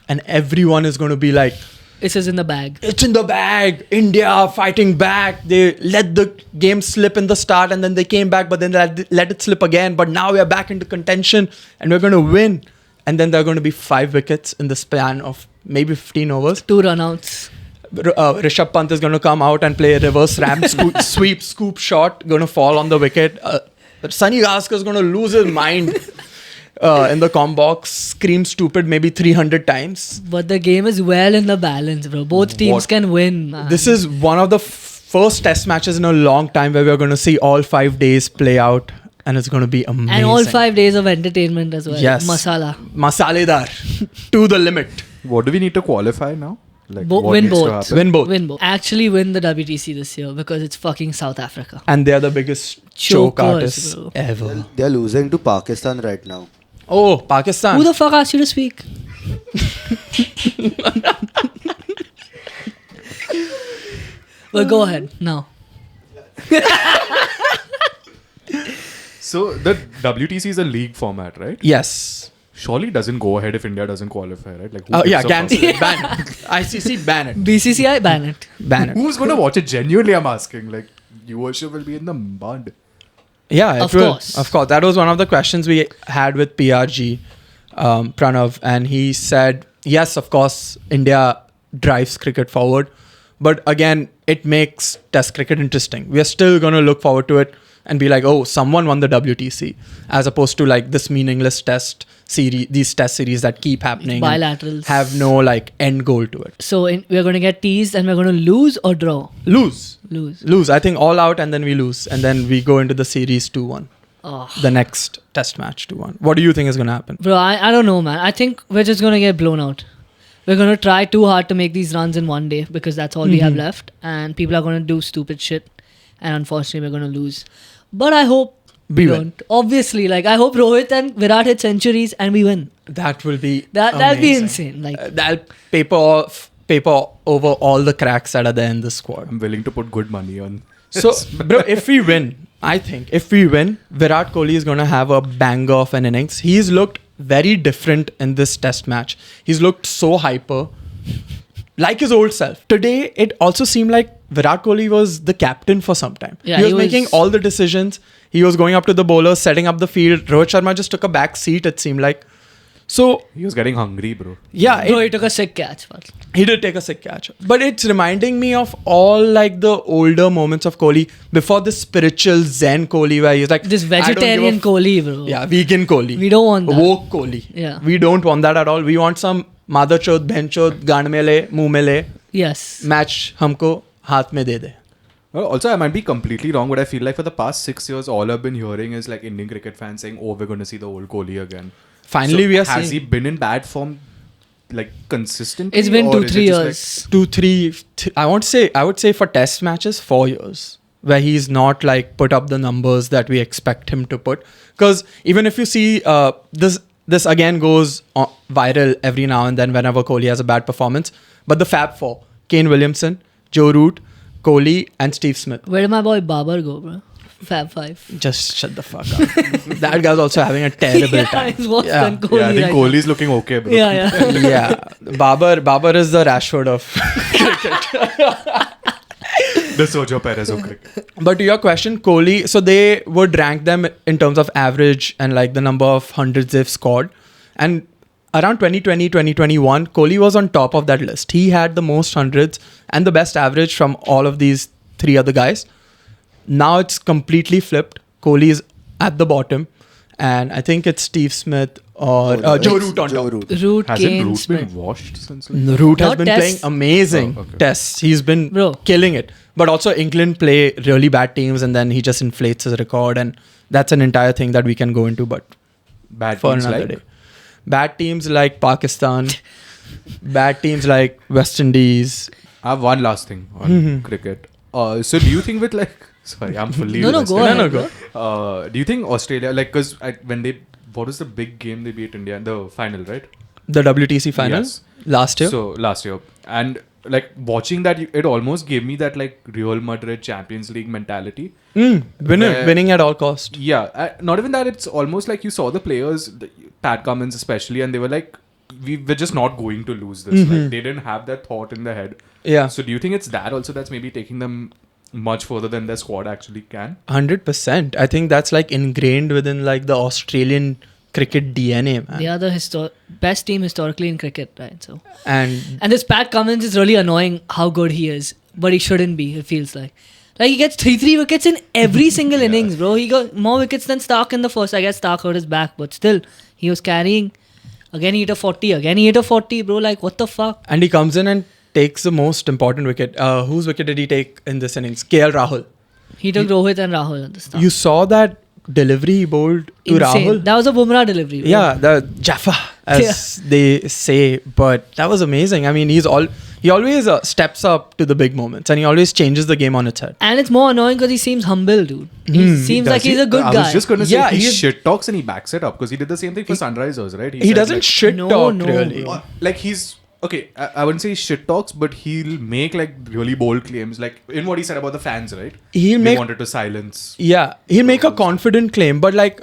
And everyone is going to be like, This is in the bag. it's in the bag. India fighting back. They let the game slip in the start and then they came back, but then let it slip again. But now we are back into contention and we're going to win. And then there are going to be 5 wickets in the span of maybe 15 overs. 2 runouts. Rishabh Pant is going to come out and play a reverse ram sweep, scoop shot, going to fall on the wicket. Sunny Gaskar is going to lose his mind in the com box, scream stupid maybe 300 times. But the game is well in the balance, bro. Both teams can win, man. This is one of the first test matches in a long time where we're going to see all 5 days play out. And it's going to be amazing. And all 5 days of entertainment as well. Yes. Masala. Masaledar. To the limit. What do we need to qualify now? Like, what Win needs to both. happen? Win both. Win both. Actually win the WTC this year because it's fucking South Africa. And they're the biggest choke Chokers, artists bro. ever. They're losing to Pakistan right now. Oh, Pakistan. Who the fuck asked you to speak? Well, go ahead now. So the WTC is a league format, right? Yes. Surely doesn't go ahead if India doesn't qualify, right? Like, who Oh, yeah, gives a cancel fuck? it. Ban it. ICC, ban it. BCCI ban it. Ban it. Who's going to watch it? Genuinely, I'm asking. Like, viewership will be in the mud. Yeah, it Of will. course. Of course. That was one of the questions we had with PRG, Pranav. And he said, yes, of course, India drives cricket forward. But again, it makes Test cricket interesting. We are still going to look forward to it and be like, oh, someone won the WTC, as opposed to like this meaningless test series, these test series that keep happening, and Bilaterals. have no like end goal to it. So we're going to get teased and we're going to lose or draw? Lose. Lose. I think all out and then we lose. And then we go into the series 2-1. Oh. The next test match 2-1. What do you think is going to happen? Bro, I don't know, man. I think we're just going to get blown out. We're going to try too hard to make these runs in one day because that's all we have left. And people are going to do stupid shit. And unfortunately, we're going to lose. But I hope we win. don't. Obviously, like I hope Rohit and Virat hit centuries and we win. That will be That'll be amazing. insane. Like That'll paper over all the cracks that are there in the squad. I'm willing to put good money on. So, bro, if we win, I think if we win, Virat Kohli is going to have a banger of an innings. He's looked very different in this test match. He's looked so hyper, like his old self. Today, it also seemed like Virat Kohli was the captain for some time. Yeah, he was making all the decisions. He was going up to the bowlers, setting up the field. Rohit Sharma just took a back seat, it seemed like. So, He was getting hungry, bro. yeah, bro, he took a sick catch. But he did take a sick catch. But it's reminding me of all like the older moments of Kohli before the spiritual Zen Kohli where he's like this "I don't give a vegetarian Kohli, bro. Yeah, vegan Kohli. We don't want that. Woke Kohli. Yeah. We don't want that at all. We want some mother chod, ben chod, gaan mein le, muh mein le, Yes. match humko haath mein de de. Well, also, I might be completely wrong, but I feel like for the past 6 years, all I've been hearing is like Indian cricket fans saying, "Oh, we're going to see the old Kohli again." Finally, So we are has seeing he been in bad form, like consistently? It's been or 2-3 is it years. just 2-3. I would say for test matches 4 years where he's not like put up the numbers that we expect him to put. Because even if you see this again goes viral every now and then whenever Kohli has a bad performance. But the Fab Four: Kane Williamson, Joe Root, Kohli, and Steve Smith. Where did my boy Babar go, bro? Fab Five. Just shut the fuck up. That guy's also having a terrible Yeah, time. he's worse Yeah. than Kohli. Yeah, I think right Kohli's looking okay, bro. now. Yeah. Yeah, Babar is the Rashford of. The Sergio Perez of cricket. But to your question, Kohli, so they would rank them in terms of average and like the number of hundreds they've scored. And around 2020, 2021, Kohli was on top of that list. He had the most hundreds and the best average from all of these 3 other guys. Now it's completely flipped. Kohli is at the bottom. And I think it's Steve Smith or Joe Root on Joe top. Root. Root, Hasn't Kane, Root Smith. been washed since? Like, Root has Not been tests. playing amazing Oh, okay. tests. He's been Bro. killing it. But also England play really bad teams and then he just inflates his record. And that's an entire thing that we can go into, but bad for teams another like day. Bad teams like Pakistan, bad teams like West Indies. I have one last thing on cricket. So do you think with like... Sorry, I'm fully... No, invested. go ahead. No, bro. go. Do you think Australia... Like, because when they... What was the big game they beat India in the final, right? The WTC final Yes. last year. So last year, and like watching that, it almost gave me that like Real Madrid Champions League mentality. Winning at all cost. Yeah, not even that. It's almost like you saw the players, Pat Cummins especially, and they were like, we're just not going to lose this. Like, they didn't have that thought in their head. Yeah. So do you think it's that also that's maybe taking them much further than their squad actually can? 100%. I think that's like ingrained within like the Australian cricket DNA, man. They are the best team historically in cricket, right? So And and this Pat Cummins is really annoying how good he is, but he shouldn't be. It feels like he gets 3 wickets in every single innings, bro. He got more wickets than Stark in the first. I guess Stark hurt his back, but still he was carrying. Again he hit a 40. Again he hit a 40, bro. Like what the fuck? he comes in and takes the most important wicket. Whose wicket did he take in this innings? KL Rahul. He took Rohit and Rahul at the start. You saw that delivery he bowled to Insane. Rahul. That was a Bumrah delivery. Bro. Yeah, the Jaffa, as they say. But that was amazing. I mean, he always steps up to the big moments, and he always changes the game on its head. And it's more annoying because he seems humble, dude. He seems like he's a good I guy. was just going to say, Yeah, he he's- shit talks and he backs it up because he did the same thing for Sunrisers, right? He said, doesn't like, shit No, talk no, really. bro. like he's okay. I wouldn't say he shit talks, but he'll make like really bold claims, like in what he said about the fans, right? He'll They make wanted to silence. Yeah, he'll make a confident claim, but like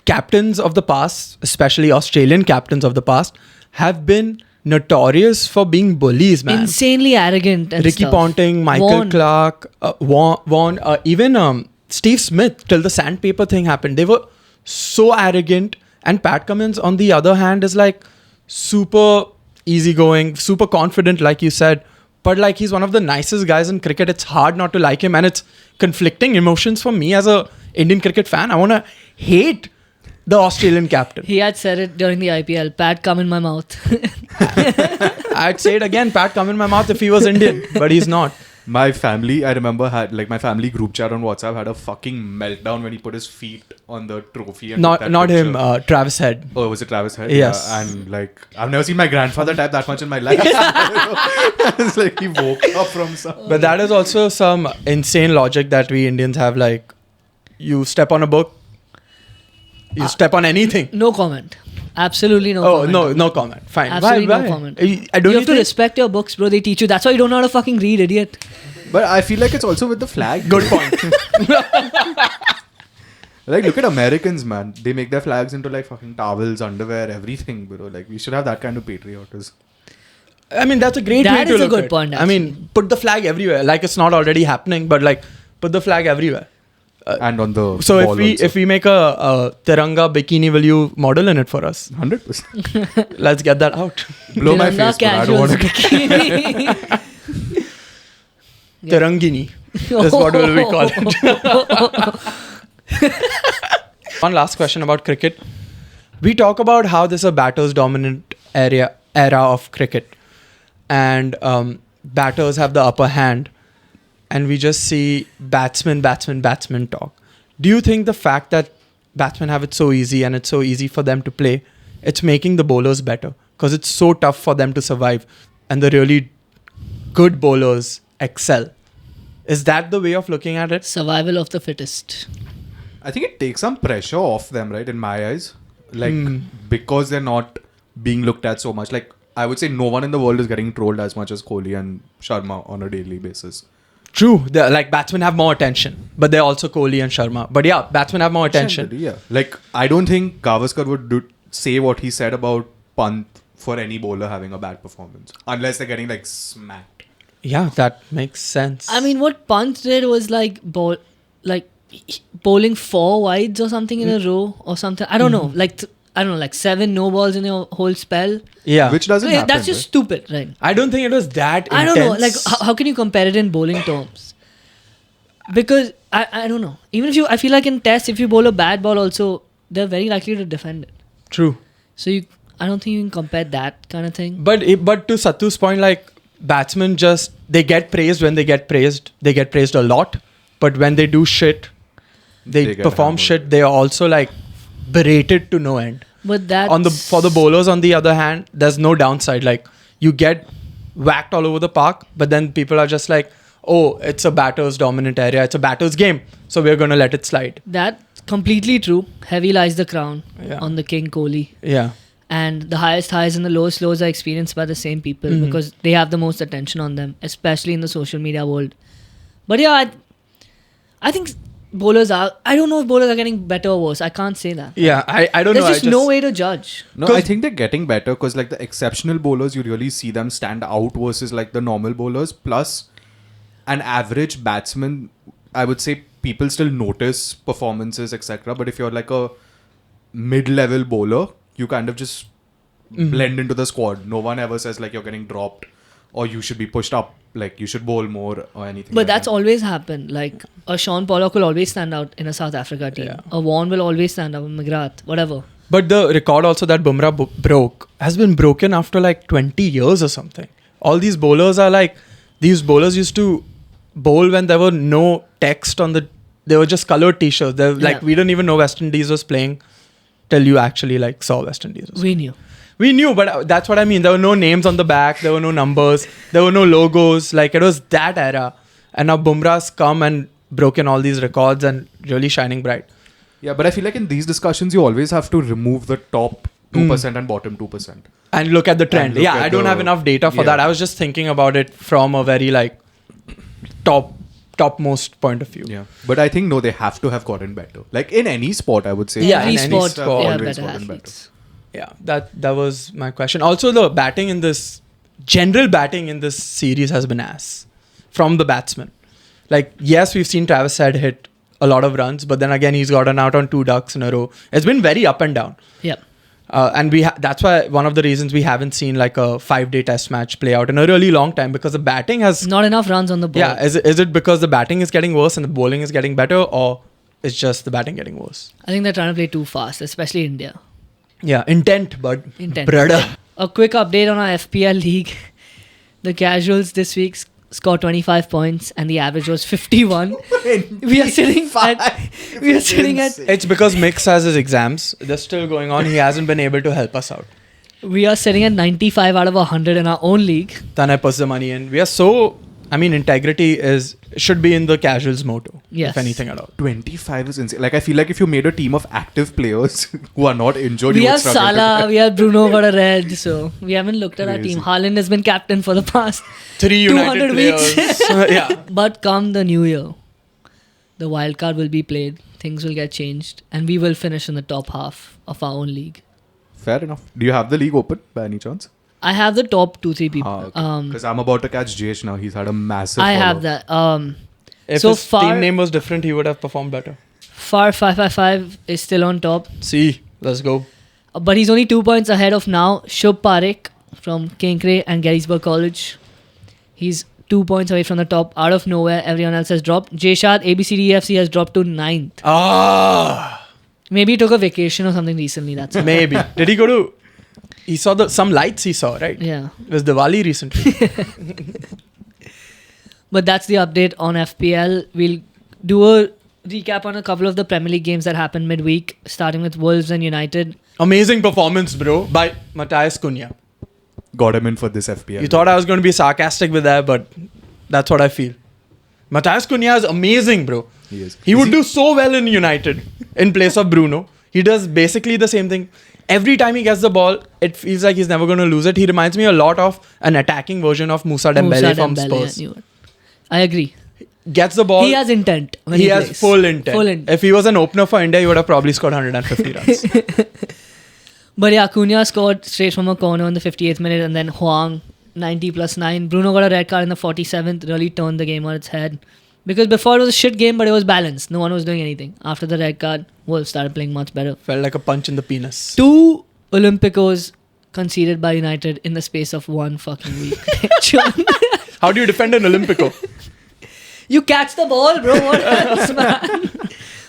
captains of the past, especially Australian captains of the past, have been notorious for being bullies, man. Insanely arrogant and Ricky stuff. Ponting, Michael Vaughan. Clark, Vaughan, even Steve Smith, till the sandpaper thing happened, they were so arrogant. And Pat Cummins, on the other hand, is like super easygoing, super confident, like you said. But like he's one of the nicest guys in cricket. It's hard not to like him, and it's conflicting emotions for me as a Indian cricket fan. I want to hate the Australian captain. He had said it during the IPL. Pat, come in my mouth. I'd say it again, Pat come in my mouth if he was Indian, but he's not. My family, I remember, had like my family group chat on WhatsApp had a fucking meltdown when he put his feet on the trophy. And took that Not him, picture. Travis Head. Oh, was it Travis Head? Yes. Yeah, and like, I've never seen my grandfather type that much in my life. It's like he woke up from some. But that is also some insane logic that we Indians have. Like, you step on a book, you step on anything. No comment. Absolutely no Oh, comment. no comment. Fine. Absolutely Why? no comment. I don't You have to think- respect your books, bro. They teach you. That's why you don't know how to fucking read, idiot. But I feel like it's also with the flag. Good point. Like, look at Americans, man. They make their flags into like fucking towels, underwear, everything, bro. Like, we should have that kind of patriotism. I mean, that's a great That way to is a look good at point, it. I mean, put the flag everywhere. Like, it's not already happening, but like, put the flag everywhere. And on the So ball if we make a Tiranga bikini, will you model in it for us? 100%. Let's get that out. Blow my Tiranga face, but I don't want to. casuals bikini. Yeah. Tirangini is what will we call it. One last question about cricket. We talk about how this is a batters dominant era of cricket, and batters have the upper hand, and we just see batsmen talk. Do you think the fact that batsmen have it so easy and it's so easy for them to play, it's making the bowlers better because it's so tough for them to survive, and the really good bowlers excel? Is that the way of looking at it? Survival of the fittest. I think it takes some pressure off them, right? In my eyes, like because they're not being looked at so much. Like I would say, no one in the world is getting trolled as much as Kohli and Sharma on a daily basis. True. Like batsmen have more attention, but they're also Kohli and Sharma. But yeah, batsmen have more attention. Generally, yeah. Like I don't think Gavaskar would say what he said about Pant for any bowler having a bad performance, unless they're getting like smacked. Yeah, that makes sense. I mean, what Pant did was like bowling 4 wides or something in a row or something. I don't know. Like 7 no balls in a whole spell. yeah, Which doesn't Like, happen. that's just stupid, right? I don't think it was that I intense. don't know. Like, how can you compare it in bowling terms? Because I don't know. Even if I feel like in tests, if you bowl a bad ball, also they're very likely to defend it. True. So I don't think you can compare that kind of thing. But to Satu's point, like batsmen they get praised when they get praised. They get praised a lot. But when they do shit, they They get perform hammered. shit. They are also like berated to no end. But that For the bowlers, on the other hand, there's no downside. Like you get whacked all over the park, but then people are just like, oh, it's a batter's dominant area. It's a batter's game, so we're gonna let it slide. That's completely true. Heavy lies the crown Yeah. on the King Kohli. Yeah. and the highest highs and the lowest lows are experienced by the same people because they have the most attention on them, especially in the social media world. But yeah, I think bowlers are. I don't know if bowlers are getting better or worse. I can't say that. Yeah, I don't There's know. just no way to judge. No, I think they're getting better because like the exceptional bowlers, you really see them stand out versus like the normal bowlers. Plus, an average batsman, I would say people still notice performances, etc. But if you're like a mid-level bowler, you kind of just blend into the squad. No one ever says like you're getting dropped or you should be pushed up, like you should bowl more or anything. But like that's that. always happened. Like a Sean Pollock will always stand out in a South Africa team. Yeah. A Vaughan will always stand out. McGrath, whatever. But the record also that Bumrah broke has been broken after like 20 years or something. All these bowlers are like, these bowlers used to bowl when there were no text on the, they were just colored t-shirts. Like we didn't even know West Indies was playing till you actually like saw West Indies. We knew. We knew, but that's what I mean. There were no names on the back. There were no numbers. There were no logos. Like it was that era. And now Bumrah's come and broken all these records and really shining bright. Yeah, but I feel like in these discussions, you always have to remove the top 2% and bottom 2%. And look at the trend. look Yeah, at I don't the- have enough data for yeah. that. I was just thinking about it from a very like topmost point of view. Yeah, but I think no, they have to have gotten better. Like in any sport, I would say. Yeah, Every in any sport, sport. they have Always better gotten athletes. Yeah, that was my question. Also, the batting in this, general batting in this series has been ass from the batsman. Like, yes, we've seen Travis Head hit a lot of runs, but then again, he's gotten out on 2 ducks in a row. It's been very up and down. Yep. And that's why one of the reasons we haven't seen like a 5-day test match play out in a really long time, because the batting has... Not enough runs on the ball. Yeah, is it because the batting is getting worse and the bowling is getting better, or it's just the batting getting worse? I think they're trying to play too fast, especially India. Yeah, intent, but Intent. brother. A quick update on our FPL league. The casuals this week scored 25 points and the average was 51. We are sitting at It's because Mix has his exams. They're still going on. He hasn't been able to help us out. we are sitting at 95 out of 100 in our own league. Then I puts the money in. We are so... I mean, integrity should be in the casuals motto. Yes. If anything at all. 25 is insane. Like I feel like if you made a team of active players who are not injured, We you would have struggle. Salah, we have Bruno got a red, so we haven't looked at our Crazy. team. Haaland has been captain for the past 3 United 200 weeks. players. Yeah. But come the new year, the wild card will be played, things will get changed, and we will finish in the top half of our own league. Fair enough. Do you have the league open by any chance? I have the top 2-3 people. Because I'm about to catch JH now. He's had a massive. I follow. have that. If So his far- team name was different, he would have performed better. Far 555 is still on top, See, let's go. but he's only 2 points ahead of now Shubh Parekh from Kinkray and Gettysburg College. He's 2 points away from the top. Out of nowhere, everyone else has dropped. Jshad, ABCDFC has dropped to 9th. Ah, Maybe he took a vacation or something recently. That's it. maybe. Did he go to... He saw some lights he saw, right? Yeah. It was Diwali recently. But that's the update on FPL. We'll do a recap on a couple of the Premier League games that happened midweek, starting with Wolves and United. Amazing performance, bro, by Matthias Cunha. Got him in for this FPL. You thought I was going to be sarcastic with that, but that's what I feel. Matthias Cunha is amazing, bro. He is. He would do so well in United in place of Bruno. He does basically the same thing. Every time he gets the ball, it feels like he's never going to lose it. He reminds me a lot of an attacking version of Moussa Dembele from Spurs. I agree. Gets the ball. He has intent. When he he has plays. full intent. Full intent. If he was an opener for India, he would have probably scored 150 runs. But yeah, Cunha scored straight from a corner in the 58th minute, and then Huang 90 plus 9. Bruno got a red card in the 47th, really turned the game on its head. Because before it was a shit game, but it was balanced. No one was doing anything. After the red card, Wolves started playing much better. Felt like a punch in the penis. 2 Olympicos conceded by United in the space of 1 fucking week. How do you defend an Olympico? You catch the ball, bro. What else, man?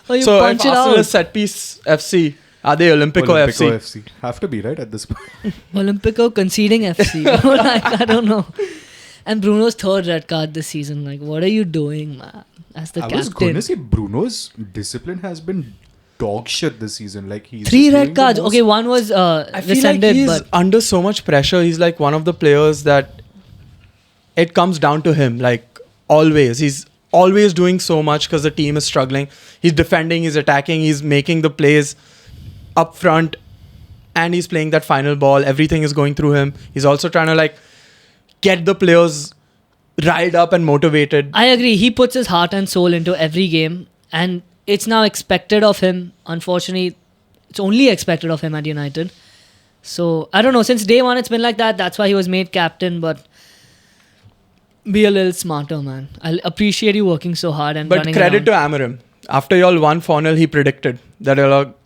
Or you So punch if it Arsenal out. is set piece FC, are they Olympico, FC? Have to be right at this point. Olympico conceding FC. Bro. Like, I don't know. And Bruno's 3rd red card this season. Like, what are you doing, man? As the I was captain. gonna say Bruno's discipline has been dog shit this season. Like he's 3 just red doing the cards. most- Okay, one was I feel like rescinded, he's but under so much pressure. He's like one of the players that it comes down to him. Like always, he's always doing so much because the team is struggling. He's defending, he's attacking, he's making the plays up front. and he's playing that final ball. Everything is going through him. He's also trying to like get the players riled up and motivated. I agree. He puts his heart and soul into every game, and it's now expected of him. Unfortunately, it's only expected of him at United. So I don't know. Since day one, it's been like that. That's why he was made captain. But be a little smarter, man. I appreciate you working so hard and But running credit around. to Amarim. After y'all won 4-0, he predicted that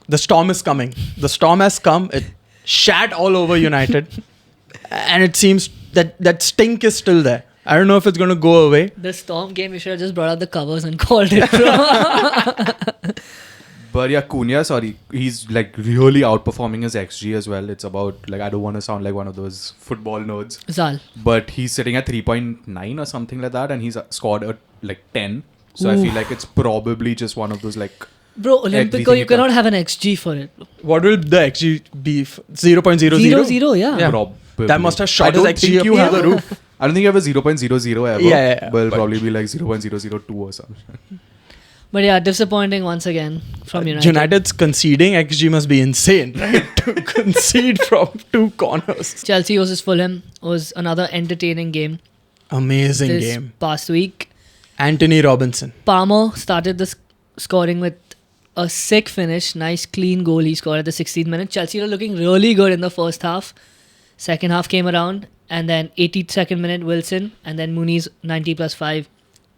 the storm is coming. The storm has come. It shat all over United. And it seems that stink is still there. I don't know if it's going to go away. The Storm game, you should have just brought out the covers and called it, bro. But yeah, Cunha, sorry, he's like really outperforming his XG as well. It's about like, I don't want to sound like one of those football nerds, Zal. but he's sitting at 3.9 or something like that, and he's scored at like 10. So I Ooh. feel like it's probably just one of those like. Bro, Olympico, Everything you you cannot can. have an XG for it. What will the XG be? 0.00? 0-0, yeah. Probably. That must have I shot his don't XG think up you to have the a roof. I don't think you have a 0.00 ever. Yeah, But it'll but- probably be like 0.002 or something. But yeah, disappointing once again from United. United's conceding XG must be insane, right? To concede from 2 corners. Chelsea versus Fulham was another entertaining game Amazing this game. past week. Anthony Robinson. Palmer started the scoring with a sick finish. Nice clean goal he scored at the 16th minute. Chelsea were looking really good in the first half. Second half came around, and then 82nd minute Wilson, and then Muniz 90 plus 5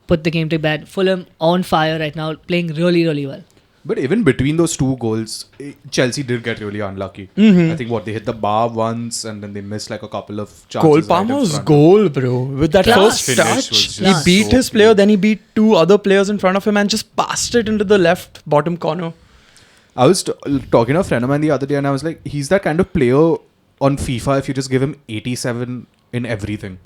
put the game to bed. Fulham on fire right now, playing really, really well. But even between those 2 goals, Chelsea did get really unlucky. Mm-hmm. I think they hit the bar once and then they missed like a couple of chances. Cole right in Palmer's front. goal, bro. With that Class. first Finish touch, was he just beat so his player, clean. then he beat 2 other players in front of him and just passed it into the left bottom corner. I was talking to a friend of mine the other day and I was like, he's that kind of player on FIFA if you just give him 87 in everything.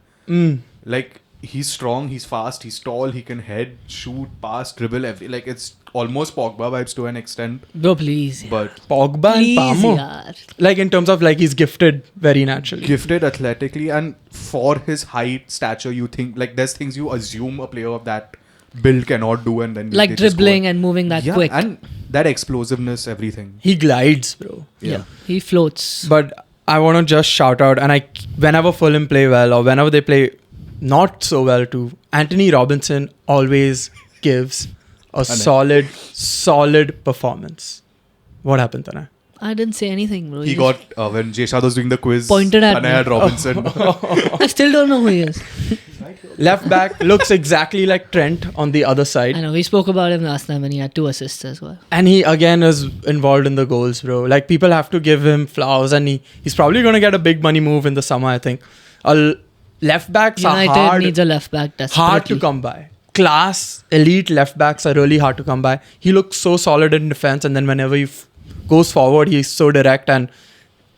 Like, he's strong, he's fast, he's tall, he can head, shoot, pass, dribble, like it's almost Pogba vibes to an extent. Bro, please. But Pogba Please, and Palmer. yaar. Like in terms of like he's gifted very naturally. gifted athletically and for his height, stature, you think like there's things you assume a player of that build cannot do and then Like they just dribbling go- and moving that yeah, quick. and that explosiveness, everything. He glides, bro. Yeah. He floats. But I want to just shout out, and whenever Fulham play well or whenever they play not so well too, Anthony Robinson always gives a solid performance. What happened, Tanay? I didn't say anything, bro. He just got when Jeshad was doing the quiz. Pointed at Tanay me. had Robinson. I still don't know who he is. Left back looks exactly like Trent on the other I side. know, we spoke about him last time and he had 2 assists as well. And he again is involved in the goals, bro. Like people have to give him flowers, and he's probably going to get a big money move in the summer, I think. Left backs United are needs a left back desperately. hard to come by. Class, elite left backs are really hard to come by. He looks so solid in defense, and then whenever he goes forward, he's so direct, and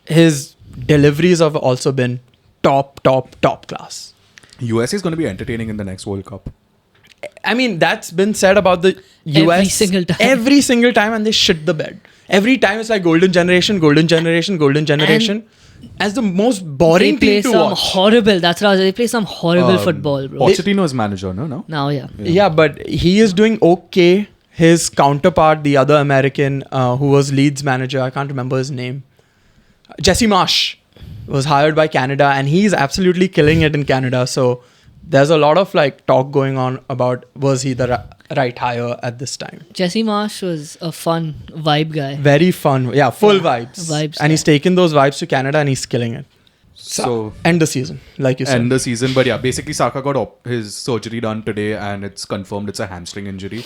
his deliveries have also been top class. USA is going to be entertaining in the next World Cup. I mean, that's been said about the US Every single time. and they shit the bed. Every time it's like golden generation. As the most boring They play team to some watch. horrible, that's what I was, they play some horrible football, bro. Pochettino's manager, no? Now, yeah. Yeah, but he is doing okay. His counterpart, the other American who was Leeds manager, I can't remember his name, Jesse Marsh, was hired by Canada, and he's absolutely killing it in Canada. So there's a lot of like talk going on about was he the right hire at this time. Jesse Marsh was a fun vibe guy. Very fun. Yeah, full vibes. Vibes, And he's yeah. taken those vibes to Canada and he's killing it. So End the season, like you said. end the season. But yeah, basically Saka got his surgery done today and it's confirmed it's a hamstring injury.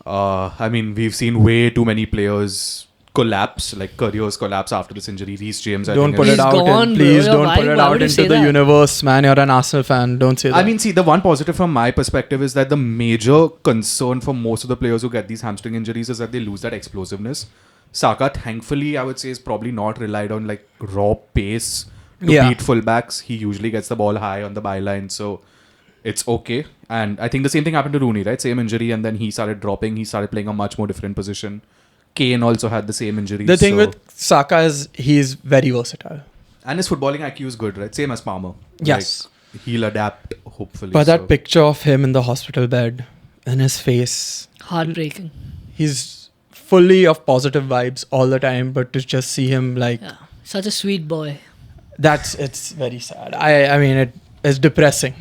I mean, we've seen way too many players collapse, like careers collapse after this injury. Reece James, I Don't think put He's it out. gone, bro. Please Yeah, don't why- put it why out would you into say the that? universe, man. You're an Arsenal fan. Don't say that. I mean, see, the one positive from my perspective is that the major concern for most of the players who get these hamstring injuries is that they lose that explosiveness. Saka, thankfully, I would say, is probably not relied on like raw pace to Yeah. beat fullbacks. He usually gets the ball high on the byline, so it's okay. And I think the same thing happened to Rooney, right? Same injury, and then he started dropping. He started playing a much more different position. Kane also had the same injury. The thing so- with Saka is he's very versatile. and his footballing IQ is good, right? Same as Palmer. Yes. Like, he'll adapt, hopefully. But so. that picture of him in the hospital bed and his face, Heartbreaking. he's fully of positive vibes all the time. But to just see him like Yeah. Such a sweet boy. It's very sad. I mean, it is depressing.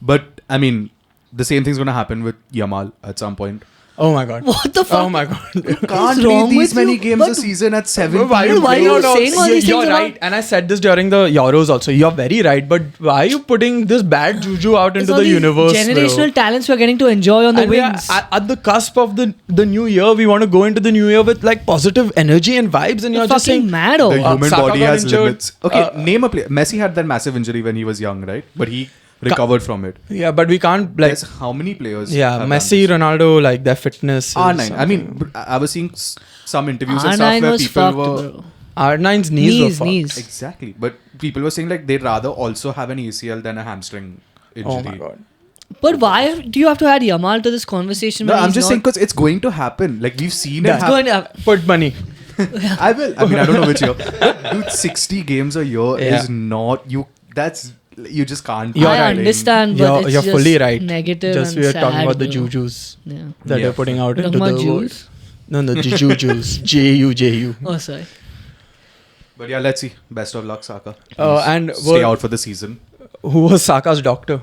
But I mean, the same thing's gonna happen with Yamal at some point. Oh my god. What the fuck? Oh my god. Can't wrong be these with many you? games But- a season at 7. Why are you not saying all these things You're about- right, and I said this during the Euros also. You're very right, but why are you putting this bad juju out It's into all the these universe, generational bro? talents we're getting to enjoy on the And we are wings. at the cusp of the new year. We want to go into the new year with like positive energy and vibes, and you're You're just fucking saying mad or The what? human Saka body got has injured. limits. Okay, name a player. Messi had that massive injury when he was young, right? But he recovered from it. yeah, but we can't like There's how many players? yeah, have done Messi, this? Ronaldo, like their fitness. is R9. I something. mean, I was seeing some interviews and stuff R9 where was people fucked, were bro. R9's knees were fucked. Knees. exactly, but people were saying like they'd rather also have an ACL than a hamstring injury. Oh my god. But why do you have to add Yamal to this conversation? No, when I'm he's just not- saying because it's going to happen. Like we've seen it It's happen. going to happen. Put money. I will. I mean, I don't know which year. But dude, 60 games a year Yeah. is not you. That's you just can't. You're I right. understand, but You're it's just fully right. negative Just and we are sad, talking about the bro. jujus Yeah. that Yeah. they're putting out We're into talking the about world. Jews? No, the jujus. J-U-J-U. Oh, sorry. But yeah, let's see. Best of luck, Saka. And Stay out for the season. who was Saka's doctor?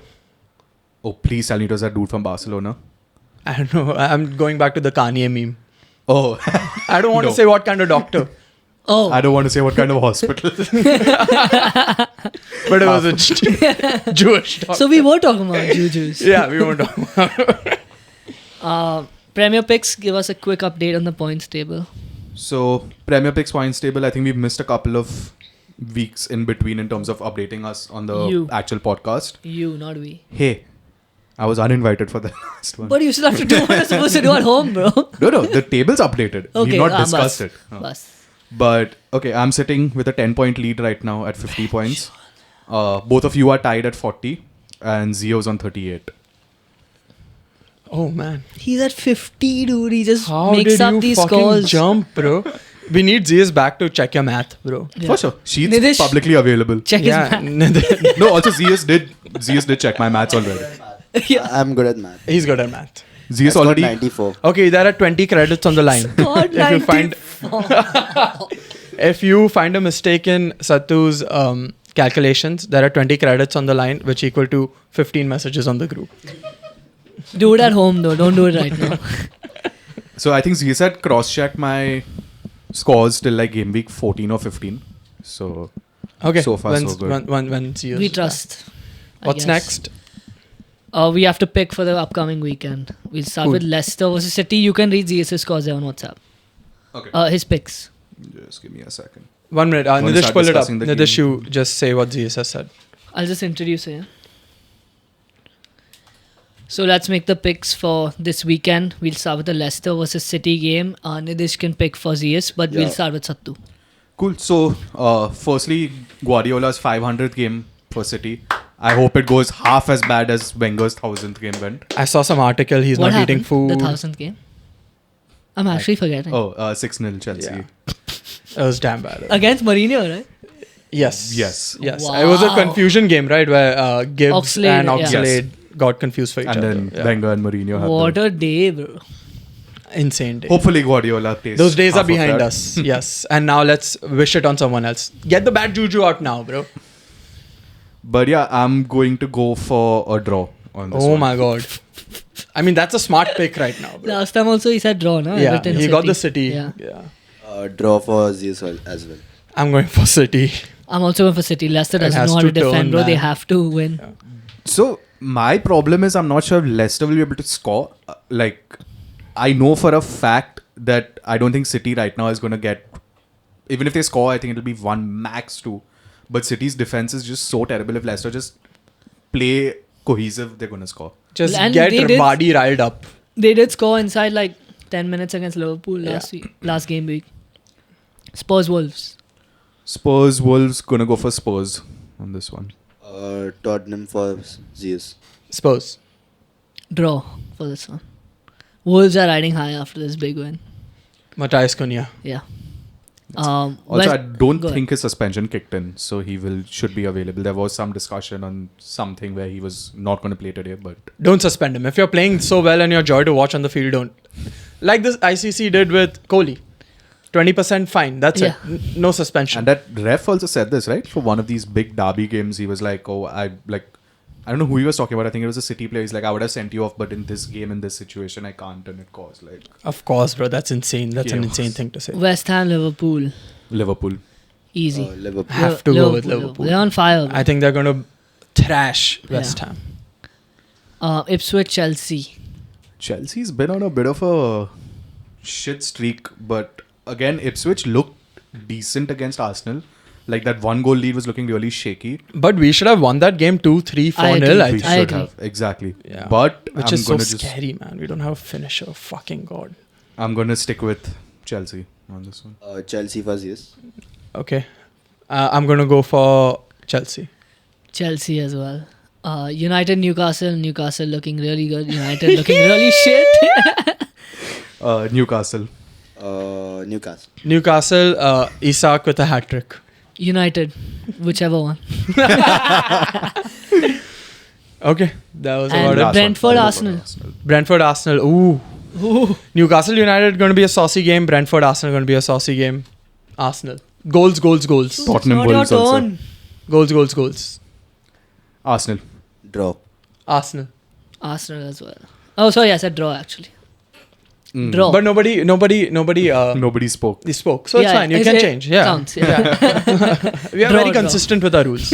Oh, please tell me it was that dude from Barcelona. I don't know. I'm going back to the Kanye meme. Oh, I don't want No. to say what kind of doctor, Oh, I don't want to say what kind of hospital. but it was a Jewish doctor. so we were talking about Jujus. Yeah, we won't talk about Premier picks, give us a quick update on the points table. So, Premier Picks points table, I think we've missed a couple of weeks in between in terms of updating us on the You. actual podcast. You, not we. Hey, I was uninvited for the last one. But you still have to do what you're supposed to do at home, bro. No, the table's updated. Okay, We've not bus. discussed it. Bus. But, okay, I'm sitting with a 10-point lead right now at 50 points. Both of you are tied at 40 and Zio's on 38. Oh man, He's at 50, dude. He just how makes did up you these fucking scores. jump, bro? We need Zia's back to check your math, bro. Yeah. For sure. She's Nitish, publicly available. Check Yeah, his math. No, also Zia's did check my maths already. Yeah. I'm good at math. he's good at math. Zia's I scored already 94. Okay, there are 20 credits on the line. God, If you find 94. if you find a mistake in Sattu's calculations, there are 20 credits on the line, which equal to 15 messages on the group. Do it at home, though. Don't do it right now. So I think Zia said cross-checked my scores till like game week 14 or 15. So Okay, So far, so when, good. when Zia's We back. trust. I What's guess. next? We have to pick for the upcoming weekend. We'll start Cool. with Leicester versus City. You can read ZS's scores there on WhatsApp. okay, His picks. just give me a second. 1 minute. Wanna Nitish, start pull it up. discussing the Nitish, game? you just say what Zias has said. I'll just introduce it. So let's make the picks for this weekend. We'll start with the Leicester versus City game. Nitish can pick for ZS, but we'll Yeah. start with Sattu. Cool. So firstly, Guardiola's 500th game for City. I hope it goes half as bad as Wenger's 1000th game went. I saw some article. He's What not happened? eating food. The 1000th game? I'm actually forgetting. Oh, 6-0 Chelsea. Yeah. It was damn bad. Against Mourinho, right? Yes. Yes. Yes. It was a Wow. confusion game, right? Where Gibbs Oxlade, and yeah. Oxlade got confused for each And other. then Yeah. Wenger and Mourinho had What the, a day, bro. Insane day. hopefully Guardiola takes Those days half are of behind that. us. Yes. And now let's wish it on someone else. Get the bad juju out now, bro. But yeah, I'm going to go for a draw on this Oh one. my god. I mean, that's a smart pick right now, bro. Last time also he said draw, no? Yeah, Everton he got the City. Yeah. Yeah. Draw for Zias as well. I'm going for City. I'm also going for City. Leicester It doesn't has know how to to defend, turn, bro. They man. have to win. Yeah. So my problem is I'm not sure if Leicester will be able to score. Like, I know for a fact that I don't think City right now is going to get. Even if they score, I think it'll be 1 max 2. But City's defense is just so terrible. If Leicester just play cohesive, they're going to score. Just And get they did- body riled up. They did score inside like 10 minutes against Liverpool last game week. Spurs Wolves. Spurs, Wolves, going to go for Spurs on this one. Tottenham for Zias. Spurs. Draw for this one. Wolves are riding high after this big win. Matthias Cunha. Yeah. Also, West- I don't go think his suspension kicked in, so he should be available. There was some discussion on something where he was not going to play today, but Don't suspend him. If you're playing so well and you're joy to watch on the field, don't. Like this ICC did with Kohli. 20% fine. That's Yeah. it. No suspension. And that ref also said this, right? For one of these big derby games, he was like, "Oh, I don't know who he was talking about. I think it was a City player. He's like, I would have sent you off, but in this game, in this situation, I can't." And it caused like Of course, bro. That's insane. That's an Chaos. insane thing to say. West Ham, Liverpool. Liverpool. Easy. Liverpool. Have to go with Liverpool. They're on fire. Bro. I think they're going to trash West Ham. Ipswich, Chelsea. Chelsea's been on a bit of a shit streak, but again, Ipswich looked decent against Arsenal. Like that 1-goal lead was looking really shaky. But we should have won that game 2-3, 4-0. agree. I We think. I should agree. have exactly. Yeah. But Which I'm is so gonna just scary, man. We don't have a finisher. Fucking God. I'm gonna stick with Chelsea on this one. Chelsea first, yes. Okay. I'm going to go for Chelsea. Chelsea as well. United, Newcastle. Newcastle looking really good. United looking really shit. Newcastle. Newcastle. Newcastle, Isak with a hat trick. United, whichever one. Okay. That was And about Last it. one. Brentford, I'll go for Arsenal. Brentford, Arsenal. Ooh. Newcastle United going to be a saucy game. Brentford, Arsenal going to be a saucy game. Arsenal. Goals. Tottenham Not your Wolves also. turn. Goals. Arsenal. Draw. Arsenal. Arsenal as well. Oh, sorry, I said draw actually. Draw. But nobody Nobody spoke. they spoke. So it's fine. You can change. Yeah. Counts, yeah. We are Draw, very draw. consistent with our rules.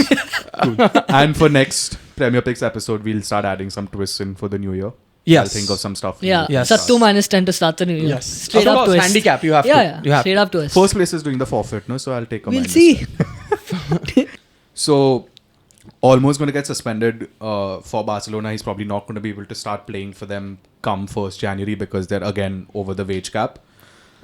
And for next Premier Picks episode, we'll start adding some twists in for the new year. Yes. I'll think of some stuff. Yeah, Yes. Sattu minus 10 to start the new year. Yes. Straight Of up course, twist. handicap. You have to. Yeah, You have straight up twist. First place is doing the forfeit, no? So I'll take a We'll minus. see. So, Olmo's going to get suspended for Barcelona. He's probably not going to be able to start playing for them come 1st January because they're again over the wage cap.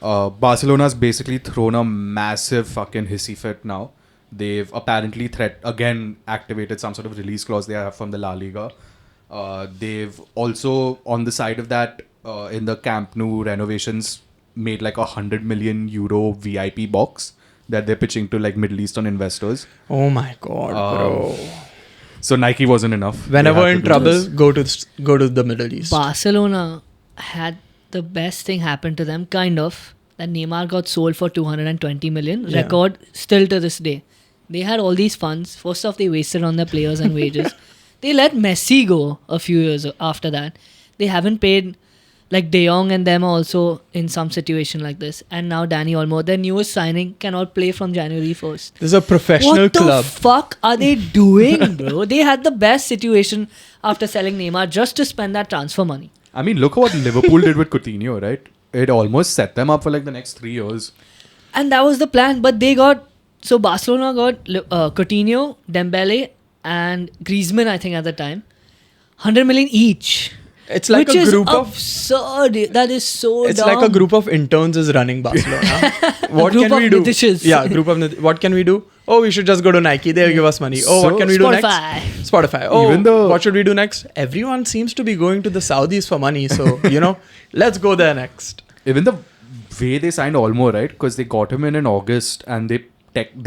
Barcelona's basically thrown a massive fucking hissy fit now. They've apparently again activated some sort of release clause they have from the La Liga. They've also, on the side of that, in the Camp Nou renovations, made like €100 million VIP box that they're pitching to like Middle Eastern investors. Oh my God, bro. So Nike wasn't enough. Whenever They had in to do trouble, this. go to the Middle East. Barcelona had the best thing happen to them, kind of. That Neymar got sold for 220 million. Yeah. Record still to this day. They had all these funds. First off, they wasted on their players and wages. They let Messi go a few years after that. They haven't paid, like De Jong and them also in some situation like this. And now Dani Olmo, their newest signing, cannot play from January 1st. This is a professional What the club. fuck are they doing, bro? They had the best situation after selling Neymar just to spend that transfer money. I mean, look at what Liverpool did with Coutinho, right? It almost set them up for like the next 3 years. And that was the plan. But they got... So Barcelona got Coutinho, Dembele and Griezmann, I think, at the time. 100 million each. It's like which a is group of. absurd. That is so It's dumb. like a group of interns is running Barcelona. What group can we of do? Nitishes. Yeah, what can we do? Oh, we should just go to Nike. They'll give us money. Oh, So- what can we do next? Spotify. Oh, Even though- what should we do next? Everyone seems to be going to the Saudis for money. So, let's go there next. Even the way they signed Olmo, right? Because they got him in August and they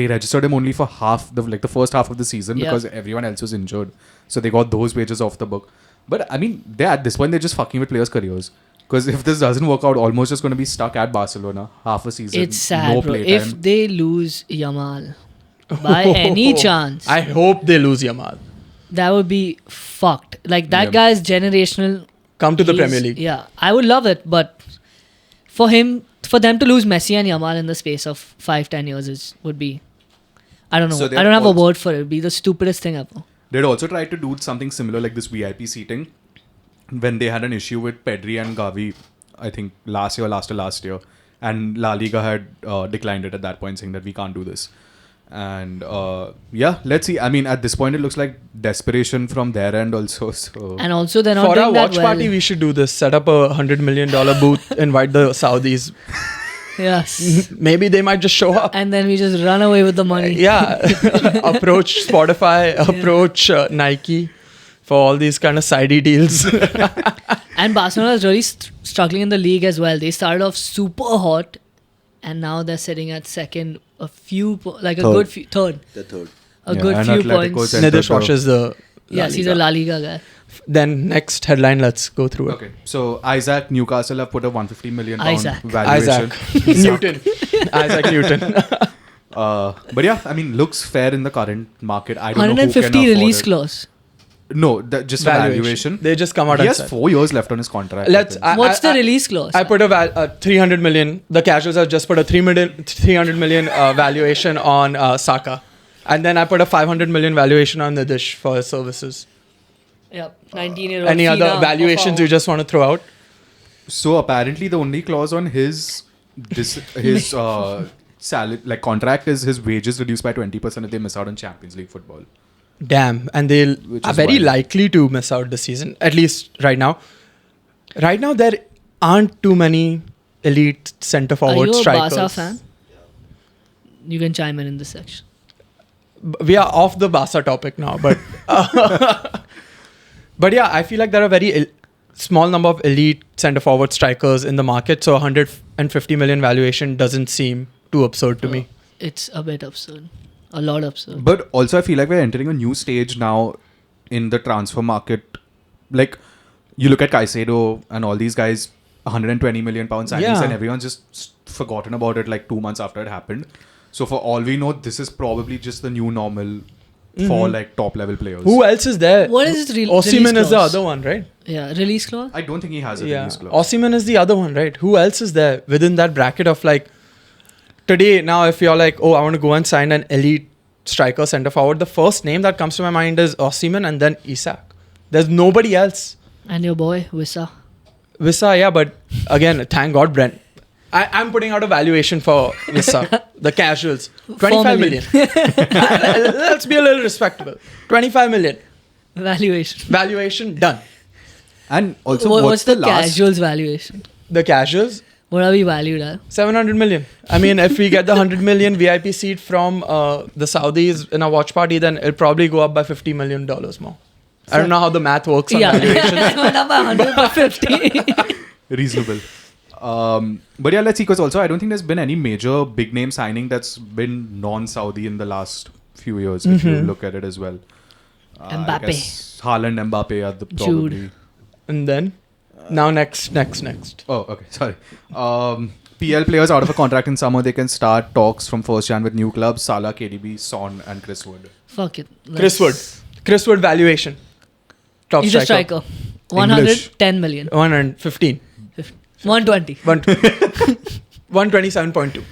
registered him only for the first half of the season Yeah. because everyone else was injured. So they got those wages off the book. But I mean, at this point, they're just fucking with players' careers. Because if this doesn't work out, almost just going to be stuck at Barcelona half a season. It's sad, no bro. playtime. If they lose Yamal by any chance, I hope they lose Yamal. that would be fucked. Like, that Yeah. guy is generational. Come to the He's- Premier League. Yeah, I would love it, but for them to lose Messi and Yamal in the space of 5-10 years would be, I don't know. So I they're don't have a also- word for it. It'd be the stupidest thing ever. They'd also tried to do something similar like this VIP seating when they had an issue with Pedri and Gavi, I think last year. And La Liga had declined it at that point, saying that we can't do this. And let's see. I mean, at this point, it looks like desperation from their end also. So And also, they're not For our doing that watch well. party, we should do this. Set up a $100 million booth, invite the Saudis. Yes. Maybe they might just show up. And then we just run away with the money. Yeah. Approach Spotify, approach Nike for all these kind of sidey deals. And Barcelona is really struggling in the league as well. They started off super hot, and now they're sitting at second, Third. third. The third. A Yeah, good and few Atletico points. said- Nitish watches the La Yes, he's a Liga. La Liga guy. Then next headline, let's go through it. Okay, so Isak, Newcastle have put a 150 million pound Isaac. valuation. Newton. Isaac Newton. But yeah, I mean, looks fair in the current market. I don't know who can 150 afford release it. clause. No, just a valuation. They just come out He and has said. 4 years left on his contract. I Let's. think. What's the release clause? I put a 300 million. The casuals have just put a 300 million valuation on Saka, and then I put a 500 million valuation on Nitish for his services. Yep, 19-year-old. Any other valuations you just want to throw out? So apparently, the only clause on his salary, like contract, is his wages reduced by 20% if they miss out on Champions League football. Damn, and they Which are is very wild. likely to miss out this season. At least right now. Right now, there aren't too many elite centre Are forward you a strikers. Barca fan? You can chime in this section. We are off the Barca topic now, but but yeah, I feel like there are very small number of elite centre forward strikers in the market. So 150 million valuation doesn't seem too absurd to me. It's a bit absurd. A lot absurd. But also, I feel like we're entering a new stage now in the transfer market. Like, you look at Caicedo and all these guys, 120 million pound signings, Yeah. and everyone's just forgotten about it like 2 months after it happened. So for all we know, this is probably just the new normal for like top level players. Who else is there? What is his Osimhen release is the clause? other one, right? Yeah, release clause? I don't think he has a Yeah. release clause. Osimhen is the other one, right? Who else is there within that bracket of like today? Now, if you're like, oh, I want to go and sign an elite striker centre forward, the first name that comes to my mind is Osimhen and then Isak. There's nobody else. And your boy, Wissa. Vissa, yeah, but again, thank God, Brent. I'm putting out a valuation for Vissa, the casuals. 25 million. Let's be a little respectable. 25 million. Valuation. Valuation done. And also, What's the last? casuals valuation? The casuals, What are we valued at? 700 million. I mean, if we get the 100 million VIP seat from the Saudis in a watch party, then it'll probably go up by $50 million more. I don't know how the math works on valuation. Went up by 150. Reasonable. But yeah, let's see. Because also, I don't think there's been any major big name signing that's been non-Saudi in the last few years. If you look at it as well. I Mbappe. guess Haaland, Mbappe are the Jude. probably. And then, now next. Oh, okay. Sorry. PL players out of a contract in summer, they can start talks from 1st Jan with new clubs. Salah, KDB, Son, and Chris Wood. Fuck it. Chris Wood valuation. Top He's a striker. striker. 110 million. 115. 120. 127.2.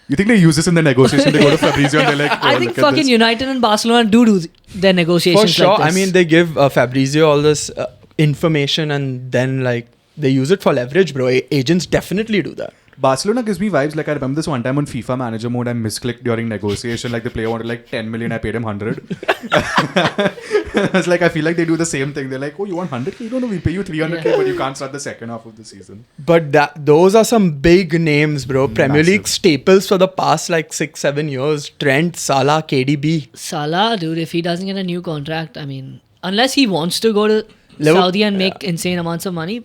You think they use this in the negotiation? They go to Fabrizio and they're like, I think fucking United and Barcelona do their negotiations For sure. like this. I mean, they give Fabrizio all this information and then like they use it for leverage, bro. Agents definitely do that. Barcelona gives me vibes like I remember this one time on FIFA manager mode I misclicked during negotiation, like the player wanted like 10 million, I paid him 100. I was like, I feel like they do the same thing. They're like, oh, you want 100k? You don't know, we pay you 300k, but you can't start the second half of the season. But those are some big names, bro. Premier Massive. League staples for the past like 6-7 years. Trent, Salah, KDB. Salah, dude, if he doesn't get a new contract, I mean, unless he wants to go to Liverpool- Saudi and make insane amounts of money,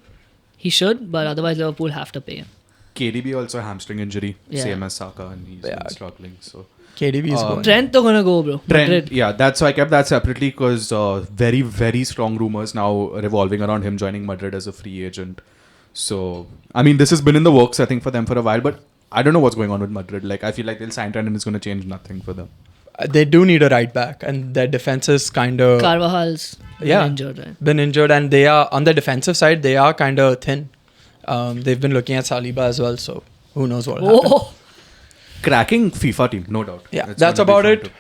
he should, but otherwise Liverpool have to pay him. KDB also a hamstring injury, Yeah. same as Saka, and he's Yeah. been struggling. So KDB is going. Trent to gonna go, bro. Trent, Madrid. yeah, that's why I kept that separately because very, very strong rumors now revolving around him joining Madrid as a free agent. So, I mean, this has been in the works, I think, for them for a while, but I don't know what's going on with Madrid. Like, I feel like they'll sign Trent and it's going to change nothing for them. They do need a right back, and their defense is kind of Carvajal's Yeah. injured, right? been injured, and they are on the defensive side. They are kind of thin. They've been looking at Saliba as well, so who knows what will happen. Oh, Cracking FIFA team, no doubt. Yeah, It's that's gonna be about fun it. to-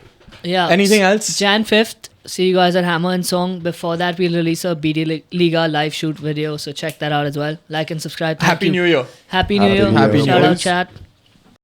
yeah. Anything else? Jan 5th. See you guys at Hammer and Song. Before that, we'll release a BD Liga live shoot video, so check that out as well. Like and subscribe. Thank Happy you. New Year. Happy New Happy Year. New Year. Happy New Shout Year. out chat.